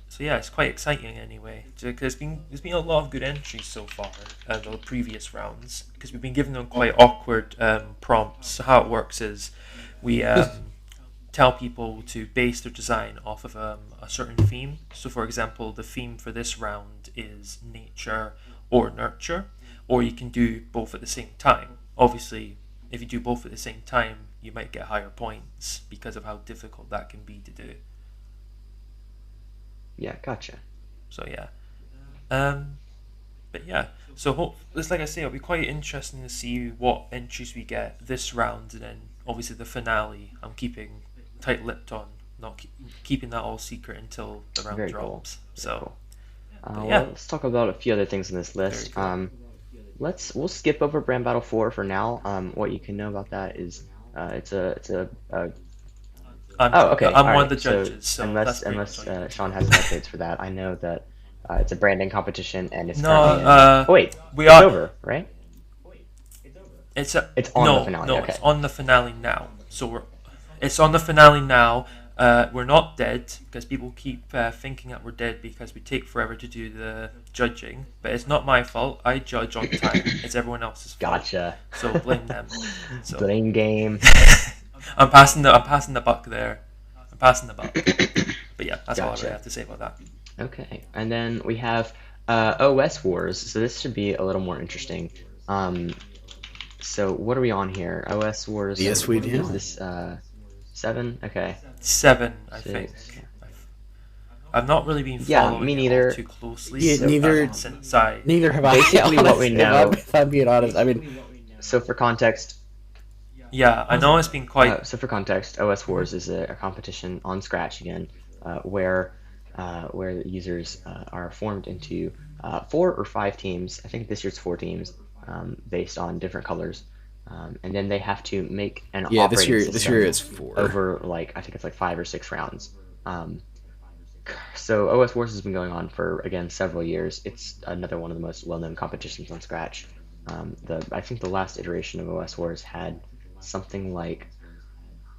So yeah, it's quite exciting anyway. Because there's been a lot of good entries so far. The previous rounds, because we've been giving them quite awkward prompts. So how it works is we tell people to base their design off of a certain theme. So for example, the theme for this round is nature or nurture, or you can do both at the same time. Obviously, if you do both at the same time, you might get higher points because of how difficult that can be to do. Yeah, gotcha. So yeah, but yeah. So it's like I say, it'll be quite interesting to see what entries we get this round, and then obviously the finale. I'm keeping tight-lipped on, not keeping that all secret until the round Very cool. drops. Very So cool. but Well, yeah, let's talk about a few other things on this very list. cool. We'll skip over Brand Battle 4 for now. What you can know about that is it's a oh, okay, I'm all one of the right. So judges, so that's unless pretty much all you Sean has any updates for that, I know that it's a branding competition and it's No, currently in. Oh wait, we it's are. over, right? It's It's on the no, finale. no. Okay. It's on the finale now. So it's on the finale now. We're not dead because people keep thinking that we're dead because we take forever to do the judging. But it's not my fault. I judge on time. It's everyone else's fault. Gotcha. So blame them. So Blame game. I'm passing the buck there. I'm passing the buck. But yeah, that's all I really Gotcha. have to say about that. Okay, and then we have OS Wars. So this should be a little more interesting. So what are we on here? OS Wars. Yes, we what do. Is this 7? Okay. 7, I think. 6. I've not really been Yeah, following me it all neither. too closely. Yeah, neither- Since I Neither have I. Basically, what we honestly, know. if I'm being honest, I mean, So for context, Yeah, I know it's been quite. So for context, OS Wars is a competition on Scratch again, where the users are formed into 4 or 5 teams. I think this year's 4 teams, based on different colors, and then they have to make an Yeah, operating this year system it's 4. over like I think it's like 5 or 6 rounds. So OS Wars has been going on for again several years. It's another one of the most well-known competitions on Scratch. The I think the last iteration of OS Wars had something like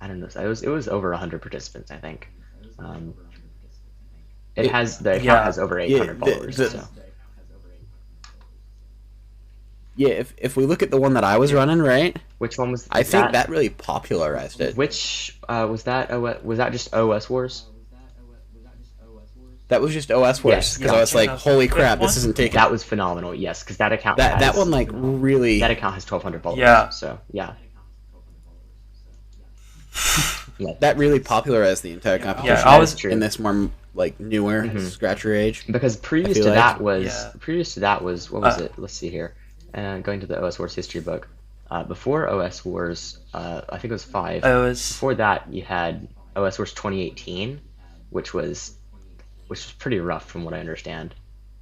I don't know. It was over 100 participants, I think. Um, It the account Yeah, has over yeah 800 followers. So yeah, if we look at the one that I was running, right? which one I was think that? that really popularized it. Which was that? Was that just OS Wars? That was just OS Wars Yes, because I was gotcha. like, That was the holy fifth crap, this one. isn't taking that was phenomenal. Yes, because that one like that really account has 1,200 followers. Yeah. So yeah, yeah, that really popularized the entire Yeah, competition I that is was. in true. this more like newer Scratcher age. Because I feel like previous to that was what was Uh, it? Let's see here. Going to the OS Wars history book. Before OS Wars, I think it was five. I was. Before that, you had OS Wars 2018, which was pretty rough from what I understand.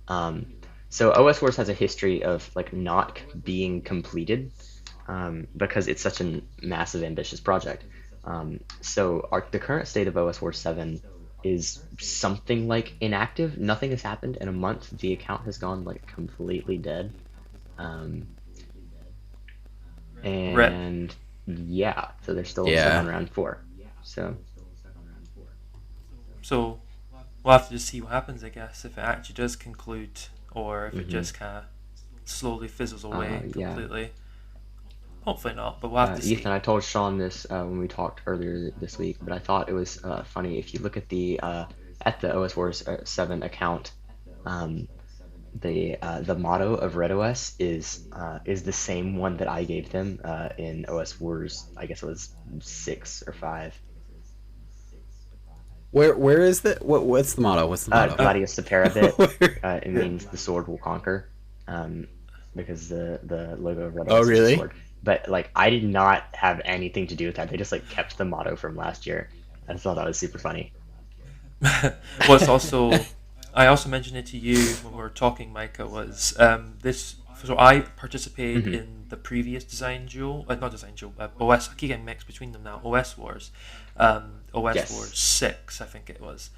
Um, so OS Wars has a history of like not being completed, because it's such a massive, ambitious project. So the current state of OS Wars 7 is something like inactive. Nothing has happened in a month. The account has gone like completely dead. Um, Rip. and yeah, so they're still stuck yeah. on round 4. So So we'll have to just see what happens, I guess, if it actually does conclude, or if it mhm. just kind of slowly fizzles away Yeah. completely. Hopefully not, but we'll have to Ethan, see. I told Sean this when we talked earlier this week, but I thought it was funny if you look at the OS Wars 7 account. um, the motto of Red OS is the same one that I gave them in OS Wars. I guess it was 6 or 5. Where is the what's the motto? What's the motto? Gladius Superabit. Where- It means the sword will conquer, um, because the logo of Red oh OS is a really? sword. But like I did not have anything to do with that. They just like kept the motto from last year. I just thought that was super funny. What's also, I also mentioned it to you when we were talking, Micah, was this. So I participated Mhm. in the previous Design Duel, not Design Duel, OS. I keep getting mixed between them now. OS Wars, OS Wars Yes. 6, I think it was.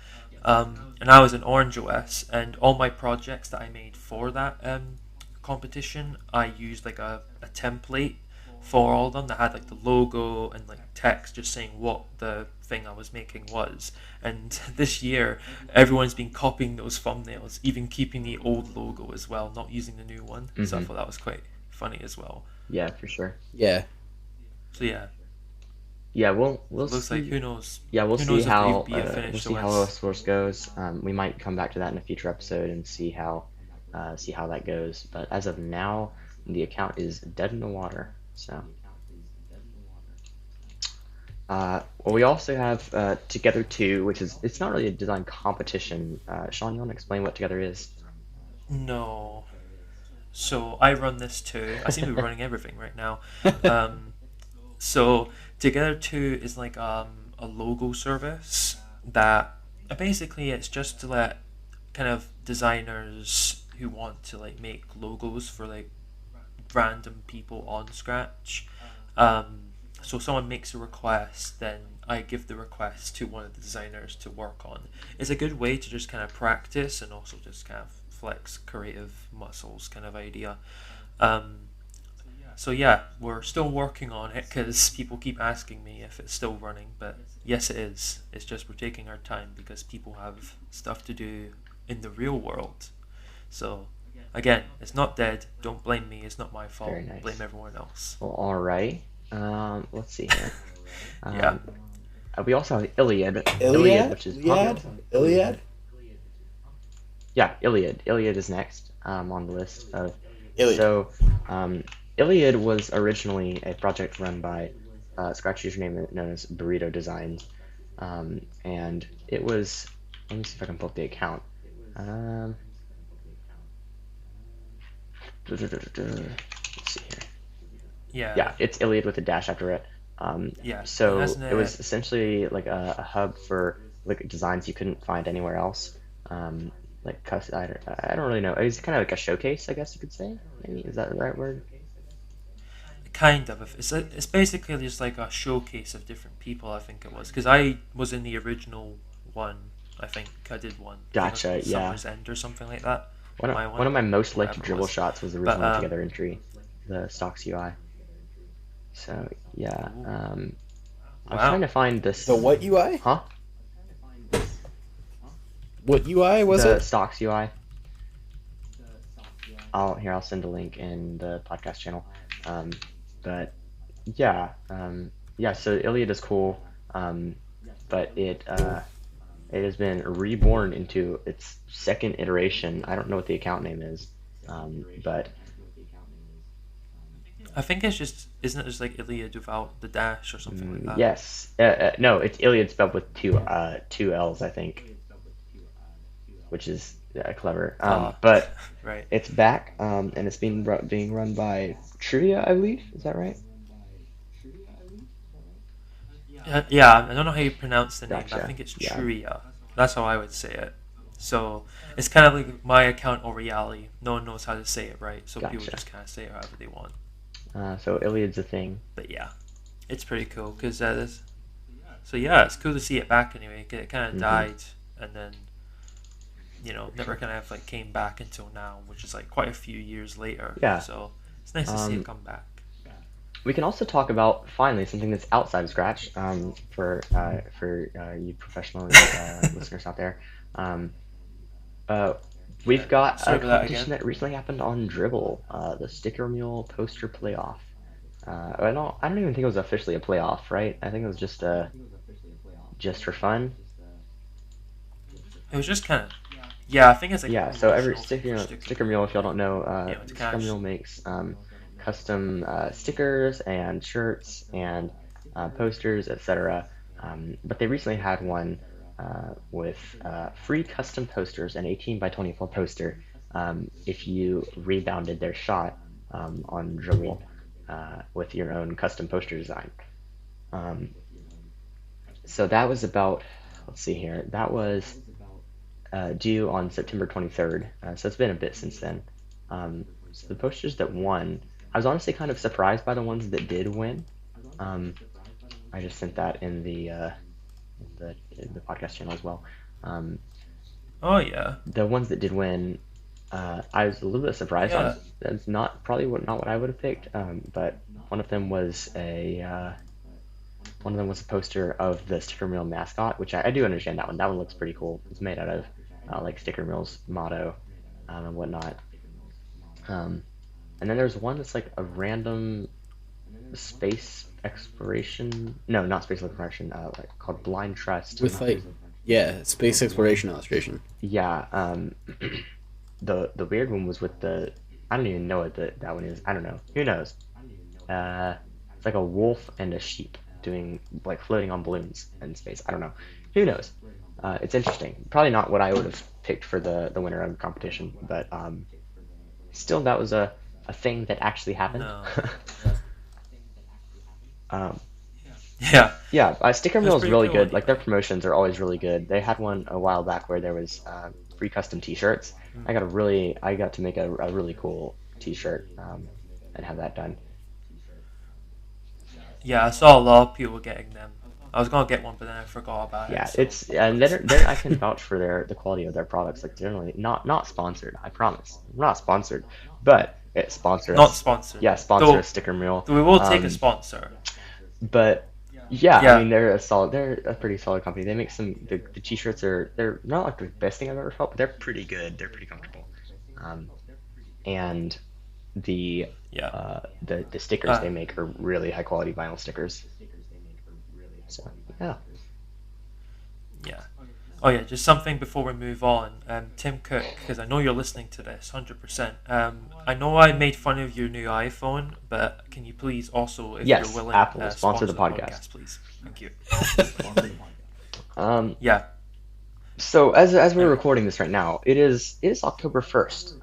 And I was in Orange OS, and all my projects that I made for that competition, I used like a template for all of them that had like the logo and like text just saying what the thing I was making was. And this year, everyone's been copying those thumbnails, even keeping the old logo as well, not using the new one. So I Hmm. thought that was quite funny as well. Yeah, for sure. Yeah. So yeah, Yeah, we'll looks like see. who knows? Yeah, Who knows if they'd be a we'll finished see how OS? OS Wars goes. We might come back to that in a future episode and see how that goes. But as of now, the account is dead in the water. So. Well, we also have Together 2, which is it's not really a design competition. Sean, you want to explain what Together is? No. So I run this too. I seem to be running everything right now. Um, So Together 2 is like a logo service that basically it's just to let kind of designers who want to like make logos for like random people on Scratch. So someone makes a request, then I give the request to one of the designers to work on. It's a good way to just kind of practice and also just kind of flex creative muscles kind of idea. Um, so yeah, we're still working on it because people keep asking me if it's still running, but yes, it is. It's just we're taking our time because people have stuff to do in the real world. So again, it's not dead. Don't blame me. It's not my fault. Very nice. Blame everyone else. Well, all right. Let's see here. Yeah. Um, we also have Iliad. Iliad? Which is Iliad? popular. Iliad? Yeah, Iliad. Iliad is next on the list of. Iliad. So, Iliad was originally a project run by Scratch username known as Burrito Designs, and it was. Let me see if I can pull up the account. Um, let's see here. Yeah. Yeah, it's Iliad with a dash after it. Yeah, and So hasn't it it? was essentially like a hub for like designs you couldn't find anywhere else. Um, I don't really know. It was kind of like a showcase, I guess you could say. Maybe is that the right word? Kind of. It's basically just like a showcase of different people. I think it was because I was in the original one. I think I did one. I think it was Gotcha. called Yeah. Summer's End or something like that. One of My one one, of my most or liked whatever it dribble was. shots was But originally Together entry, the stocks UI. So yeah, ooh, I was trying wow. to find The this, what UI? huh? What UI was The it? stocks UI. I'll send a link in the podcast channel. Um, but yeah. So Iliad is cool, um, but it has been reborn into its second iteration. I don't know what the account name is, but I think it's just isn't it just like Iliad without the dash or something like that? yes, no, it's Iliad spelled with two L's, I think, which is clever. Ah, But right. it's back, and it's being run by Trivia, I believe. Is that right? Yeah, I don't know how you pronounce the name, but I Gotcha. think it's Yeah. Truia. That's how I would say it. So it's kind of like my account or reality. No one knows how to say it right, so people Gotcha. just kind of say it however they want. So Iliad's a thing. But yeah, it's pretty cool because so yeah, it's cool to see it back anyway. 'Cause it kind of Hmm. died and then never kind of like came back until now, which is like quite a few years later. Yeah. So it's nice to see it Um, come back. we can also talk about finally something that's outside of Scratch, for you professional listeners out there. Um, uh, we've got Sorry a about that competition again. that recently happened on Dribble, the Sticker Mule Poster Playoff. I don't even think it was officially a playoff, right? I think it was just for fun. It was just kind of yeah. I think it's like a Yeah, so every promotional thing sticker for Sticker sticker mule, Mule. if y'all don't know, To Sticker cash. Mule makes custom stickers and shirts and posters, etc. But they recently had one with free custom posters, an 18 by 24 poster, if you rebounded their shot on Dribble with your own custom poster design. Um, so that was about, let's see here, that was due on September 23rd. So it's been a bit since then. So the posters that won, I was honestly kind of surprised by the ones that did win. Um, I just sent that in the podcast channel as well. Um, Oh yeah, the ones that did win, I was a little bit surprised. yeah. Honestly, that's not what I would have picked. But one of them was a poster of the Sticker Mill mascot, which I do understand that one. That one looks pretty cool. It's made out of like Sticker Mill's motto and whatnot. Um, and then there's one that's like a random space exploration. No, not space exploration. Like called Blind Trust. With like, yeah, space exploration illustration. Yeah. The weird one was with the. I don't even know what that one is. I don't know. Who knows? It's like a wolf and a sheep doing like floating on balloons in space. I don't know. Who knows? It's interesting. Probably not what I would have picked for the winner of the competition, but still, that was a thing that actually happened. No. um, Yeah, yeah, Sticker it was Mill is pretty really cool good. Like their anyway. promotions are always really good. They had one a while back where there was free custom T-shirts. I got to make a really cool T-shirt and have that done. Yeah, I saw a lot of people getting them. I was gonna get one, but then I forgot about it. Yeah, So it's and they're I can vouch for the quality of their products. Like generally not sponsored. I promise, not sponsored, but it sponsor not us. sponsored. Yeah, sponsor Though, a Sticker Mill. though we will take a sponsor. But yeah, I Yeah, mean they're a pretty solid company. They make the t-shirts they're not like the best thing I've ever felt, but they're pretty good. They're pretty comfortable. Um, and the yeah, the stickers uh, they make are really high quality vinyl stickers. So yeah. yeah. Oh yeah, just something before we move on. Tim Cook, because I know you're listening to this, 100%. I know I made fun of your new iPhone, but can you please also, if you're Yes, willing, Apple sponsor sponsor the the podcast. podcast, please? Thank you. Um, Yeah, so as we're yeah. recording this right now, it is October 1st.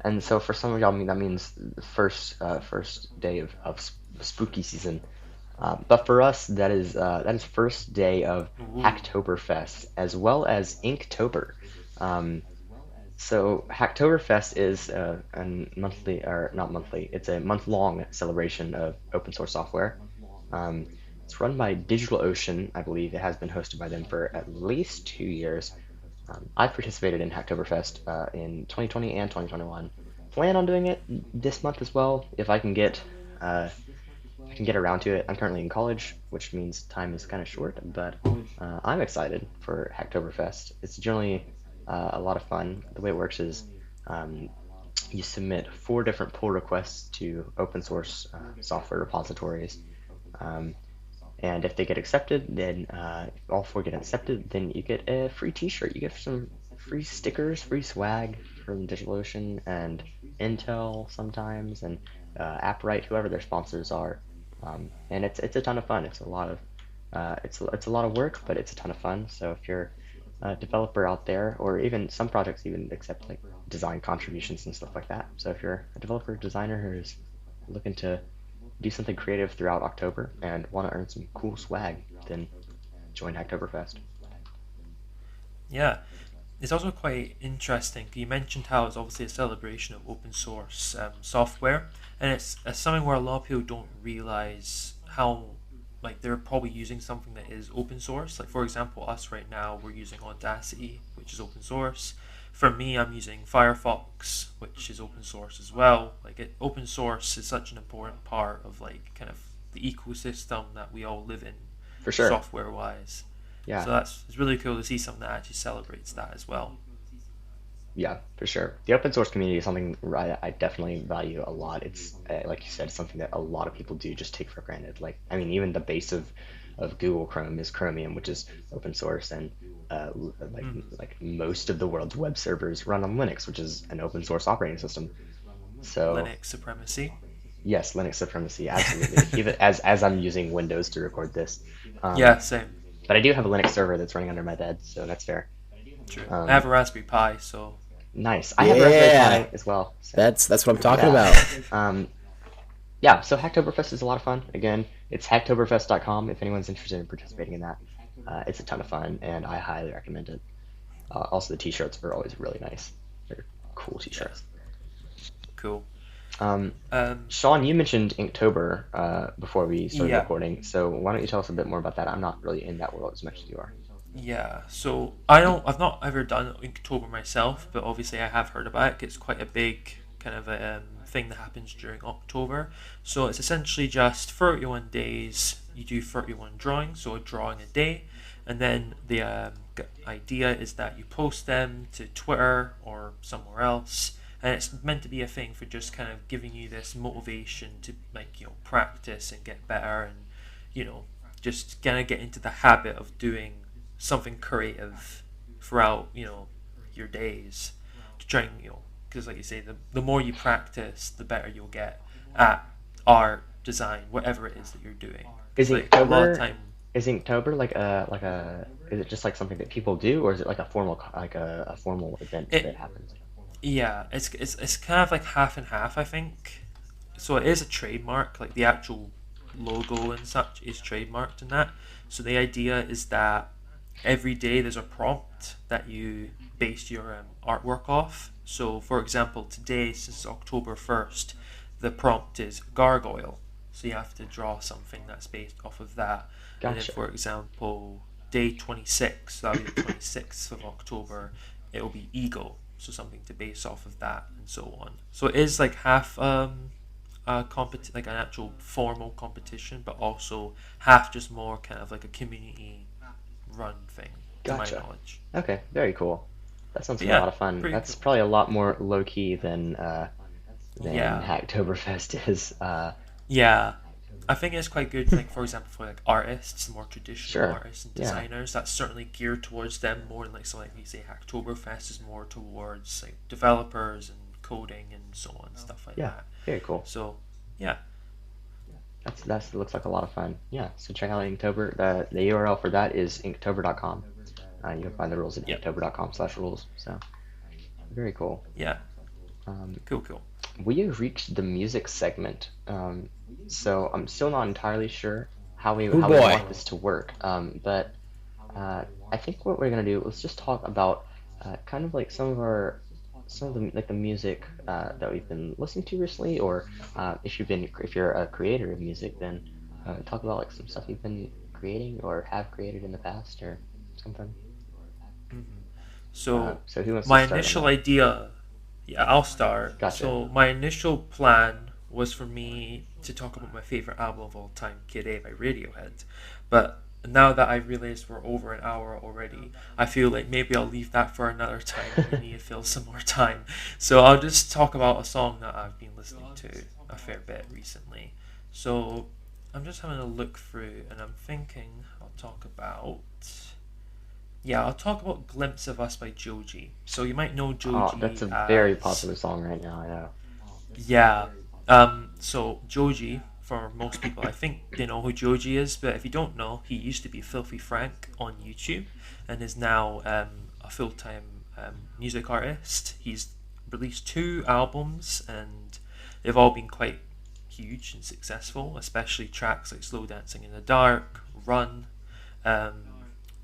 And so for some of y'all, that means the first day of spooky season. But for us, that is first day of Ooh. Hacktoberfest as well as Inktober. Um, so Hacktoberfest is a monthly, or not monthly, it's a month-long celebration of open source software. Um, it's run by DigitalOcean, I believe. It has been hosted by them for at least 2 years. I've participated in Hacktoberfest in 2020 and 2021. Plan on doing it this month as well if uh, I can get around to it. I'm currently in college, which means time is kind of short, but I'm excited for Hacktoberfest. It's generally a lot of fun. The way it works is um, you submit 4 different pull requests to open source software repositories. Um, and if they get accepted, then if all 4 get accepted, then you get a free T-shirt. You get some free stickers, free swag from DigitalOcean and Intel sometimes, and AppWrite, whoever their sponsors are. And it's a ton of fun. It's a lot of work, but it's a ton of fun. So if you're a developer out there, or even some projects even accept like design contributions and stuff like that. So if you're a developer designer who's looking to do something creative throughout October and want to earn some cool swag, then join Hacktoberfest. Yeah. It's also quite interesting. You mentioned how it's obviously a celebration of open source software, and it's something where a lot of people don't realize how like they're probably using something that is open source. Like for example, us right now we're using Audacity, which is open source. For me, I'm using Firefox, which is open source as well. Open source is such an important part of like kind of the ecosystem that we all live in, For sure. software wise. Yeah. So it's really cool to see something that actually celebrates that as well. Yeah, for sure. The open source community is something I definitely value a lot. It's like you said, something that a lot of people do just take for granted. Like, I mean, even the base of Google Chrome is Chromium, which is open source, and like Mm. most of the world's web servers run on Linux, which is an open source operating system. So Linux supremacy. yes, Linux supremacy, absolutely. Even as I'm using Windows to record this, um, Yeah, same. but I do have a Linux server that's running under my bed, so that's fair. True. I Um, have a Raspberry Pi, so nice. I have a Raspberry Yeah, Pi as well, so that's what I'm talking yeah. about. Um, yeah, so Hacktoberfest is a lot of fun. Again, it's hacktoberfest.com if anyone's interested in participating in that. It's a ton of fun, and I highly recommend it. Also, the t-shirts are always really nice. They're cool yeah, t-shirts. cool. Um, Um, Sean, you mentioned Inktober before we started yeah, recording, so why don't you tell us a bit more about that? I'm not really in that world as much as you are. yeah. So I've not ever done Inktober myself, but obviously I have heard about it. It's quite a big kind of thing that happens during October. So it's essentially just 31 days. You do 31 drawings, so a drawing a day, and then the idea is that you post them to Twitter or somewhere else, and it's meant to be a thing for just kind of giving you this motivation to like practice and get better, and you know just kind of get into the habit of doing something creative throughout your days to try and because like you say, the more you practice, the better you'll get at art, design, whatever it is that you're doing. Is Because like a lot of Inktober time, is Inktober like a is it just like something that people do, or is it like a formal event that it happens? yeah, it's kind of like half and half, I think. So it is a trademark, like the actual logo and such is trademarked in that. So the idea is that every day there's a prompt that you base your artwork off. So for example, today, since it's October 1st, the prompt is gargoyle. So you have to draw something that's based off of that. And then Gotcha. for example, day 26, that'll be the 26th of October, it'll be eagle. So something to base off of that and so on. So it is like half like an actual formal competition, but also half just more kind of like a community run thing, to my Gotcha. knowledge. Okay, very cool. That sounds But like a lot yeah, of fun. pretty That's cool. probably a lot more low key than Yeah, Hacktoberfest is. yeah. I think it's quite good. Like for example, for like artists, more traditional Sure. artists and Yeah. designers, that's certainly geared towards them more than like something like you say Hacktoberfest is more towards like developers and coding and so on, stuff like Yeah. that. Very cool. So yeah, That looks like a lot of fun. Yeah. So check out Inktober. The URL for that is inktober.com. You can find the rules at yep, inktober.com/rules. So very cool. yeah, Um, cool, cool. we have reached the music segment. So I'm still not entirely sure Oh how we boy. want this to work. But I think what we're gonna do, let's just talk about kind of like some of the like the music that we've been listening to recently, or if you're a creator of music, then talk about like some stuff you've been creating or have created in the past or something. Mhm. So So who wants to my start on initial that? idea, yeah, I'll start. Gotcha. So my initial plan was for me to talk about my favorite album of all time, Kid A by Radiohead. But now that I realized we're over an hour already, I feel like maybe I'll leave that for another time when we need to fill some more time. So I'll just talk about a song that I've been listening to a fair bit recently. So I'm just having a look through and I'm thinking I'll talk about, yeah, I'll talk about Glimpse of Us by Joji. So you might know Oh, that's Joji a very as, popular song right now. Yeah. yeah. So Joji, for most people, I think they know who Joji is, but if you don't know, he used to be Filthy Frank on YouTube and is now a full-time music artist. He's released two albums and they've all been quite huge and successful, especially tracks like Slow Dancing in the Dark, Run, um,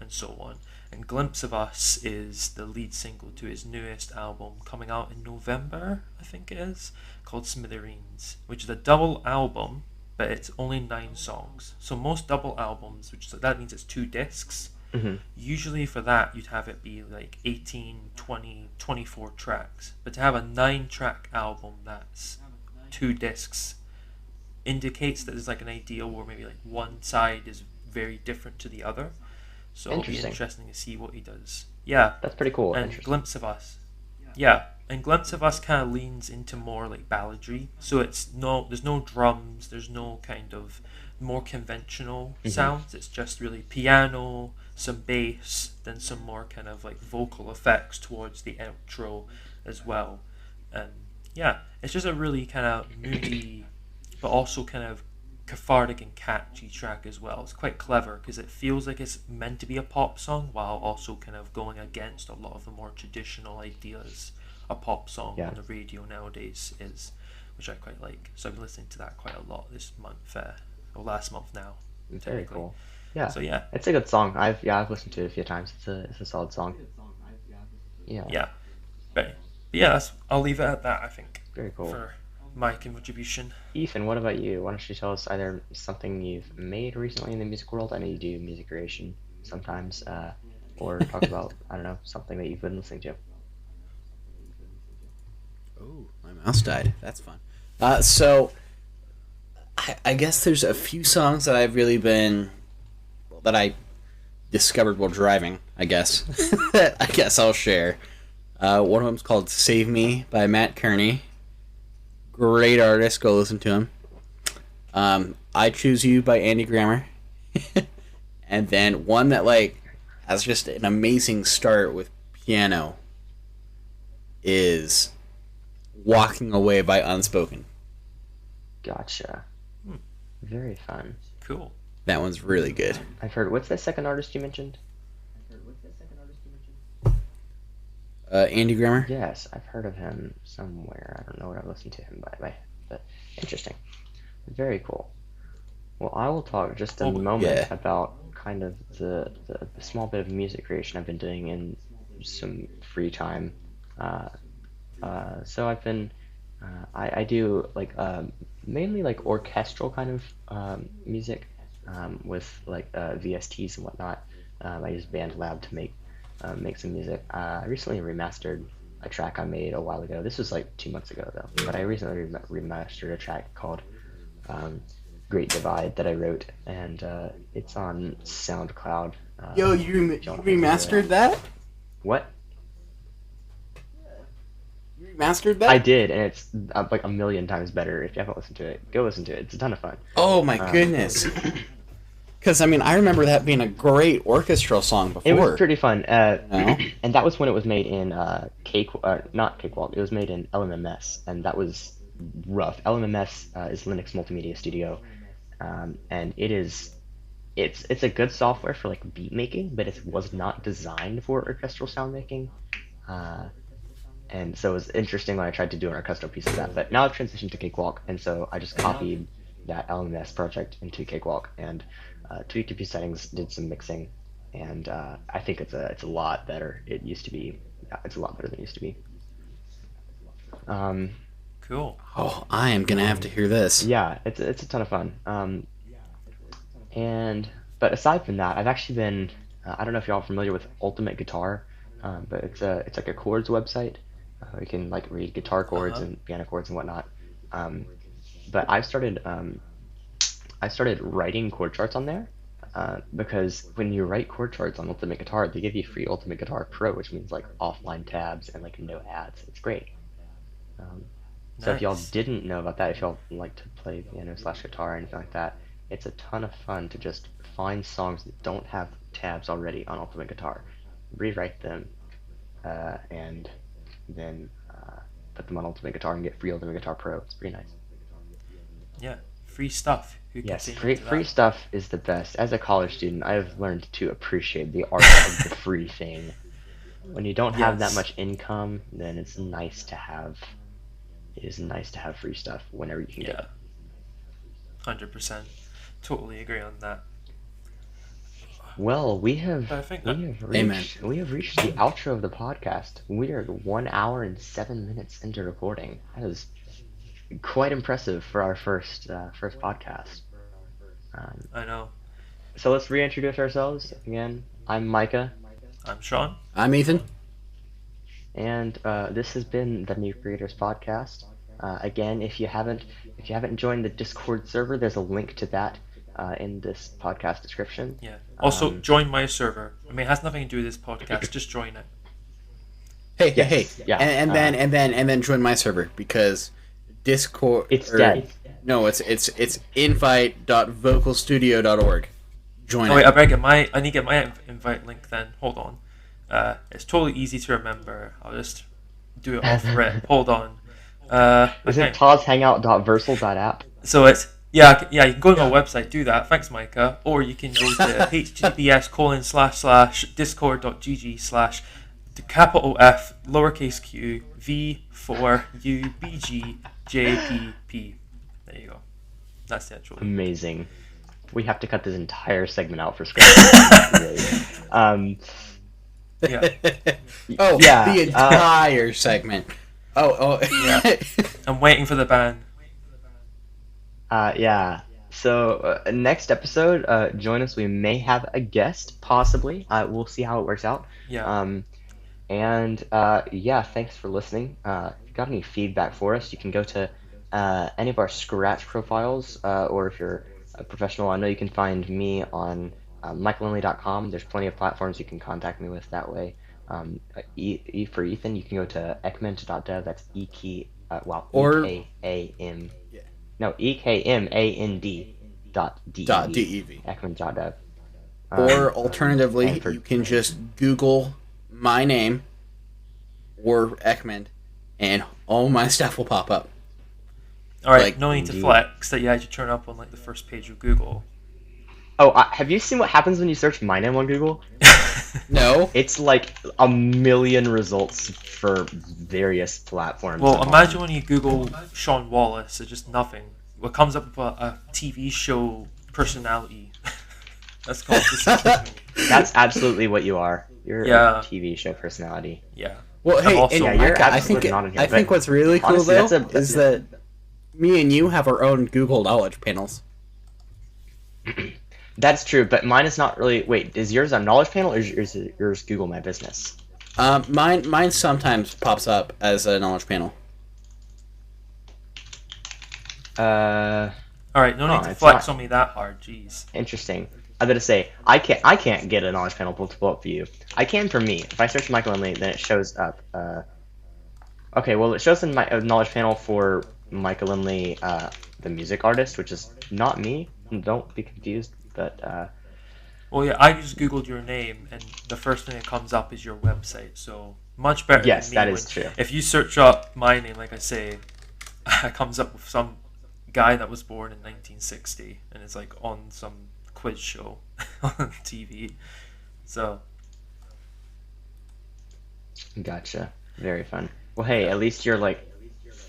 and so on. And Glimpse of Us is the lead single to his newest album coming out in November, I think it is, called Smithereens, which is a double album, but it's only 9 songs. So most double albums, which that means it's 2 discs, Hmm. usually for that you'd have it be like 18, 20, 24 tracks. But to have a 9 track album that's 2 discs indicates that there's like an ideal where maybe like one side is very different to the other. So it'll be Interesting. interesting to see what he does. Yeah, That's pretty cool. and Interesting. Glimpse of Us. Yeah, and Glimpse of Us kind of leans into more like balladry. So there's no drums, there's no kind of more conventional Hmm. sounds. It's just really piano, some bass, then some more kind of like vocal effects towards the outro as well. And yeah, it's just a really kind of moody, but also kind of cathartic and catchy track as well. It's quite clever because it feels like it's meant to be a pop song while also kind of going against a lot of the more traditional ideas a pop song Yeah. on the radio nowadays is, which I quite like. So I've been listening to that quite a lot this month, or last month now, Very technically. cool. Yeah. So yeah, It's a good song. I've listened to it a few times. It's a solid song. Yeah. yeah, but yeah, I'll leave it at that. I think Very cool. for my contribution. Ethan, what about you? Why don't you tell us either something you've made recently in the music world? I know you do music creation sometimes, or talk about, I don't know, something that you've been listening to. Oh, my mouse died. That's fun. So I guess there's a few songs that I've really been that I discovered while driving. I guess I guess I'll share. One of them's called "Save Me" by Matt Kearney. Great artist. Go listen to him. "I Choose You" by Andy Grammer. And then one that like has just an amazing start with piano is "Walking Away" by Unspoken. Gotcha. Hmm, Very fun. cool. That one's really good. I've heard, what's that second artist you mentioned? Andy Grammer. Yes, I've heard of him somewhere. I don't know what I've listened to him by, but interesting. Very cool. Well, I will talk just a Oh, moment Yeah. about kind of the small bit of music creation I've been doing in some free time. Uh, so I've been, I do like mainly like orchestral kind of music with like VSTs and whatnot. I use BandLab to make some music. I recently remastered a track I made a while ago. This was like 2 months ago though, but I recently remastered a track called um, Great Divide that I wrote, and it's on SoundCloud. Yo, you If you want to listen to it. remastered that? What? You remastered I that? did, and it's like a million times better. If you haven't listened to it, go listen to it. It's a ton of fun. Oh my Um, goodness. Because I mean, I remember that being a great orchestral song it was before. pretty fun, No? and that was when it was made in not Cakewalk. It was made in LMMS, and that was rough. LMMS is Linux Multimedia Studio, and it's a good software for like beat making, but it was not designed for orchestral sound making. Uh, and so it was interesting when I tried to do an orchestral piece of that. But now I've transitioned to Cakewalk, and so I just copied that LMS project into Cakewalk and tweaked a few settings, did some mixing, and I think it's a lot better. It used to be, yeah, it's a lot better than it used to be. Um, Cool. Oh, I am gonna have to hear this. yeah, it's a ton of fun. And but aside from that, I've actually been I don't know if y'all are familiar with Ultimate Guitar, but it's like a chords website. You can like read guitar chords Uh-huh. and piano chords and whatnot. Um, but I started writing chord charts on there because when you write chord charts on Ultimate Guitar, they give you free Ultimate Guitar Pro, which means like offline tabs and like no ads. It's great. Um, so if y'all Nice. didn't know about that, if y'all like to play piano slash guitar or anything like that, it's a ton of fun to just find songs that don't have tabs already on Ultimate Guitar, rewrite them, and then put them on Ultimate Guitar and get free Ultimate Guitar Pro. It's pretty nice. Yeah. Free stuff. Who can Yes, say no free to free that? stuff is the best. As a college student, I've learned to appreciate the art of the free thing. When you don't have that Yes. much income, then it's nice to have it is nice to have free stuff whenever you can get Yeah. it. 100%. Totally agree on that. Well, But I think that. Amen. we have reached the outro of the podcast. We are 1 hour and 7 minutes into recording. That is quite impressive for our first podcast. Um, I know. so let's reintroduce ourselves again. I'm Micah, I'm Sean. I'm Ethan. and this has been the New Creators Podcast. Again, if you haven't joined the Discord server, there's a link to that in this podcast description. Yeah. Also, Um, join my server. I mean, it has nothing to do with this podcast. Just join it. Hey, yes, yeah. and then join my server because Discord. It's dead. No, it's invite.vocalstudio.org. Join Oh wait, it. I need to get my invite link then. Hold on. It's totally easy to remember. I'll just do it off rip. Hold on. Is Okay. it tozhangout.versal.app? So it's yeah, you can go to my website, do that. Thanks, Micah. Or you can go to https://discord.gg/ the capital F lowercase q v4ubgjpp. There you go. That's the actual. Amazing. We have to cut this entire segment out for script. Really. Yeah. Oh, Yeah, the entire segment. Oh. Yeah. I'm waiting for the ban. Yeah. So next episode, join us. We may have a guest, possibly. We'll see how it works out. Yeah. And yeah, thanks for listening. If you got any feedback for us, you can go to any of our Scratch profiles, or if you're a professional, I know you can find me on michaelinley.com. There's plenty of platforms you can contact me with that way. For Ethan, you can go to ekmand.dev. That's Or- EKAM. No, EKMAND dot DEV. .dev. Ekmand.dev. Or alternatively, and for- you can just Google my name or Ekman, and all my stuff will pop up. All right. like, No need to indeed. flex that you had to turn up on like the first page of Google. Oh, have you seen what happens when you search my name on Google? No. It's like a million results for various platforms. Well, I'm imagine on. when you Google Sean Wallace, it's just nothing. What comes up with a TV show personality? That's called the That's absolutely what you are. You're Yeah. a TV show personality. Yeah. Well, I'm hey, also- and Yeah, you're Micah, I absolutely think not in here, I think but what's really cool honestly, though that's is that me and you have our own Google Knowledge panels. That's true, but mine is not really. Wait, is yours a knowledge panel or is yours Google My Business? Mine sometimes pops up as a knowledge panel. All right. No Oh, need to it's flex not. on me that hard. Jeez. Interesting. I gotta say, I can't get a knowledge panel pulled up for you. I can for me. If I search Michael Inley, then it shows up. Okay, well, it shows in my knowledge panel for Michael Inley, the music artist, which is not me. Don't be confused. But Well, yeah. I just Googled your name, and the first thing that comes up is your website. So much better. yes, than me that when, is true. If you search up my name, like I say, it comes up with some guy that was born in 1960, and it's like on some quiz show on TV. So Gotcha. Very fun. Well, hey, at least you're like,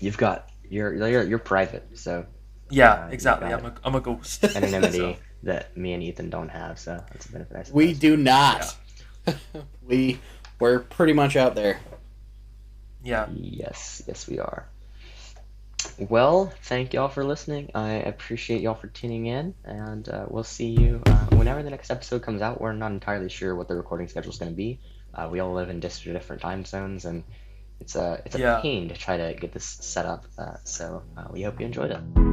you've got you're private, so Yeah, You've exactly. got I'm a ghost. So anonymity that me and Ethan don't have, so that's a benefit, I We suppose. do yeah, not. We're pretty much out there. yeah, Yes, yes, we are. Well, thank y'all for listening. I appreciate y'all for tuning in, and we'll see you whenever the next episode comes out. We're not entirely sure what the recording schedule is going to be. We all live in different time zones, and it's a yeah. pain to try to get this set up. So we hope you enjoyed it.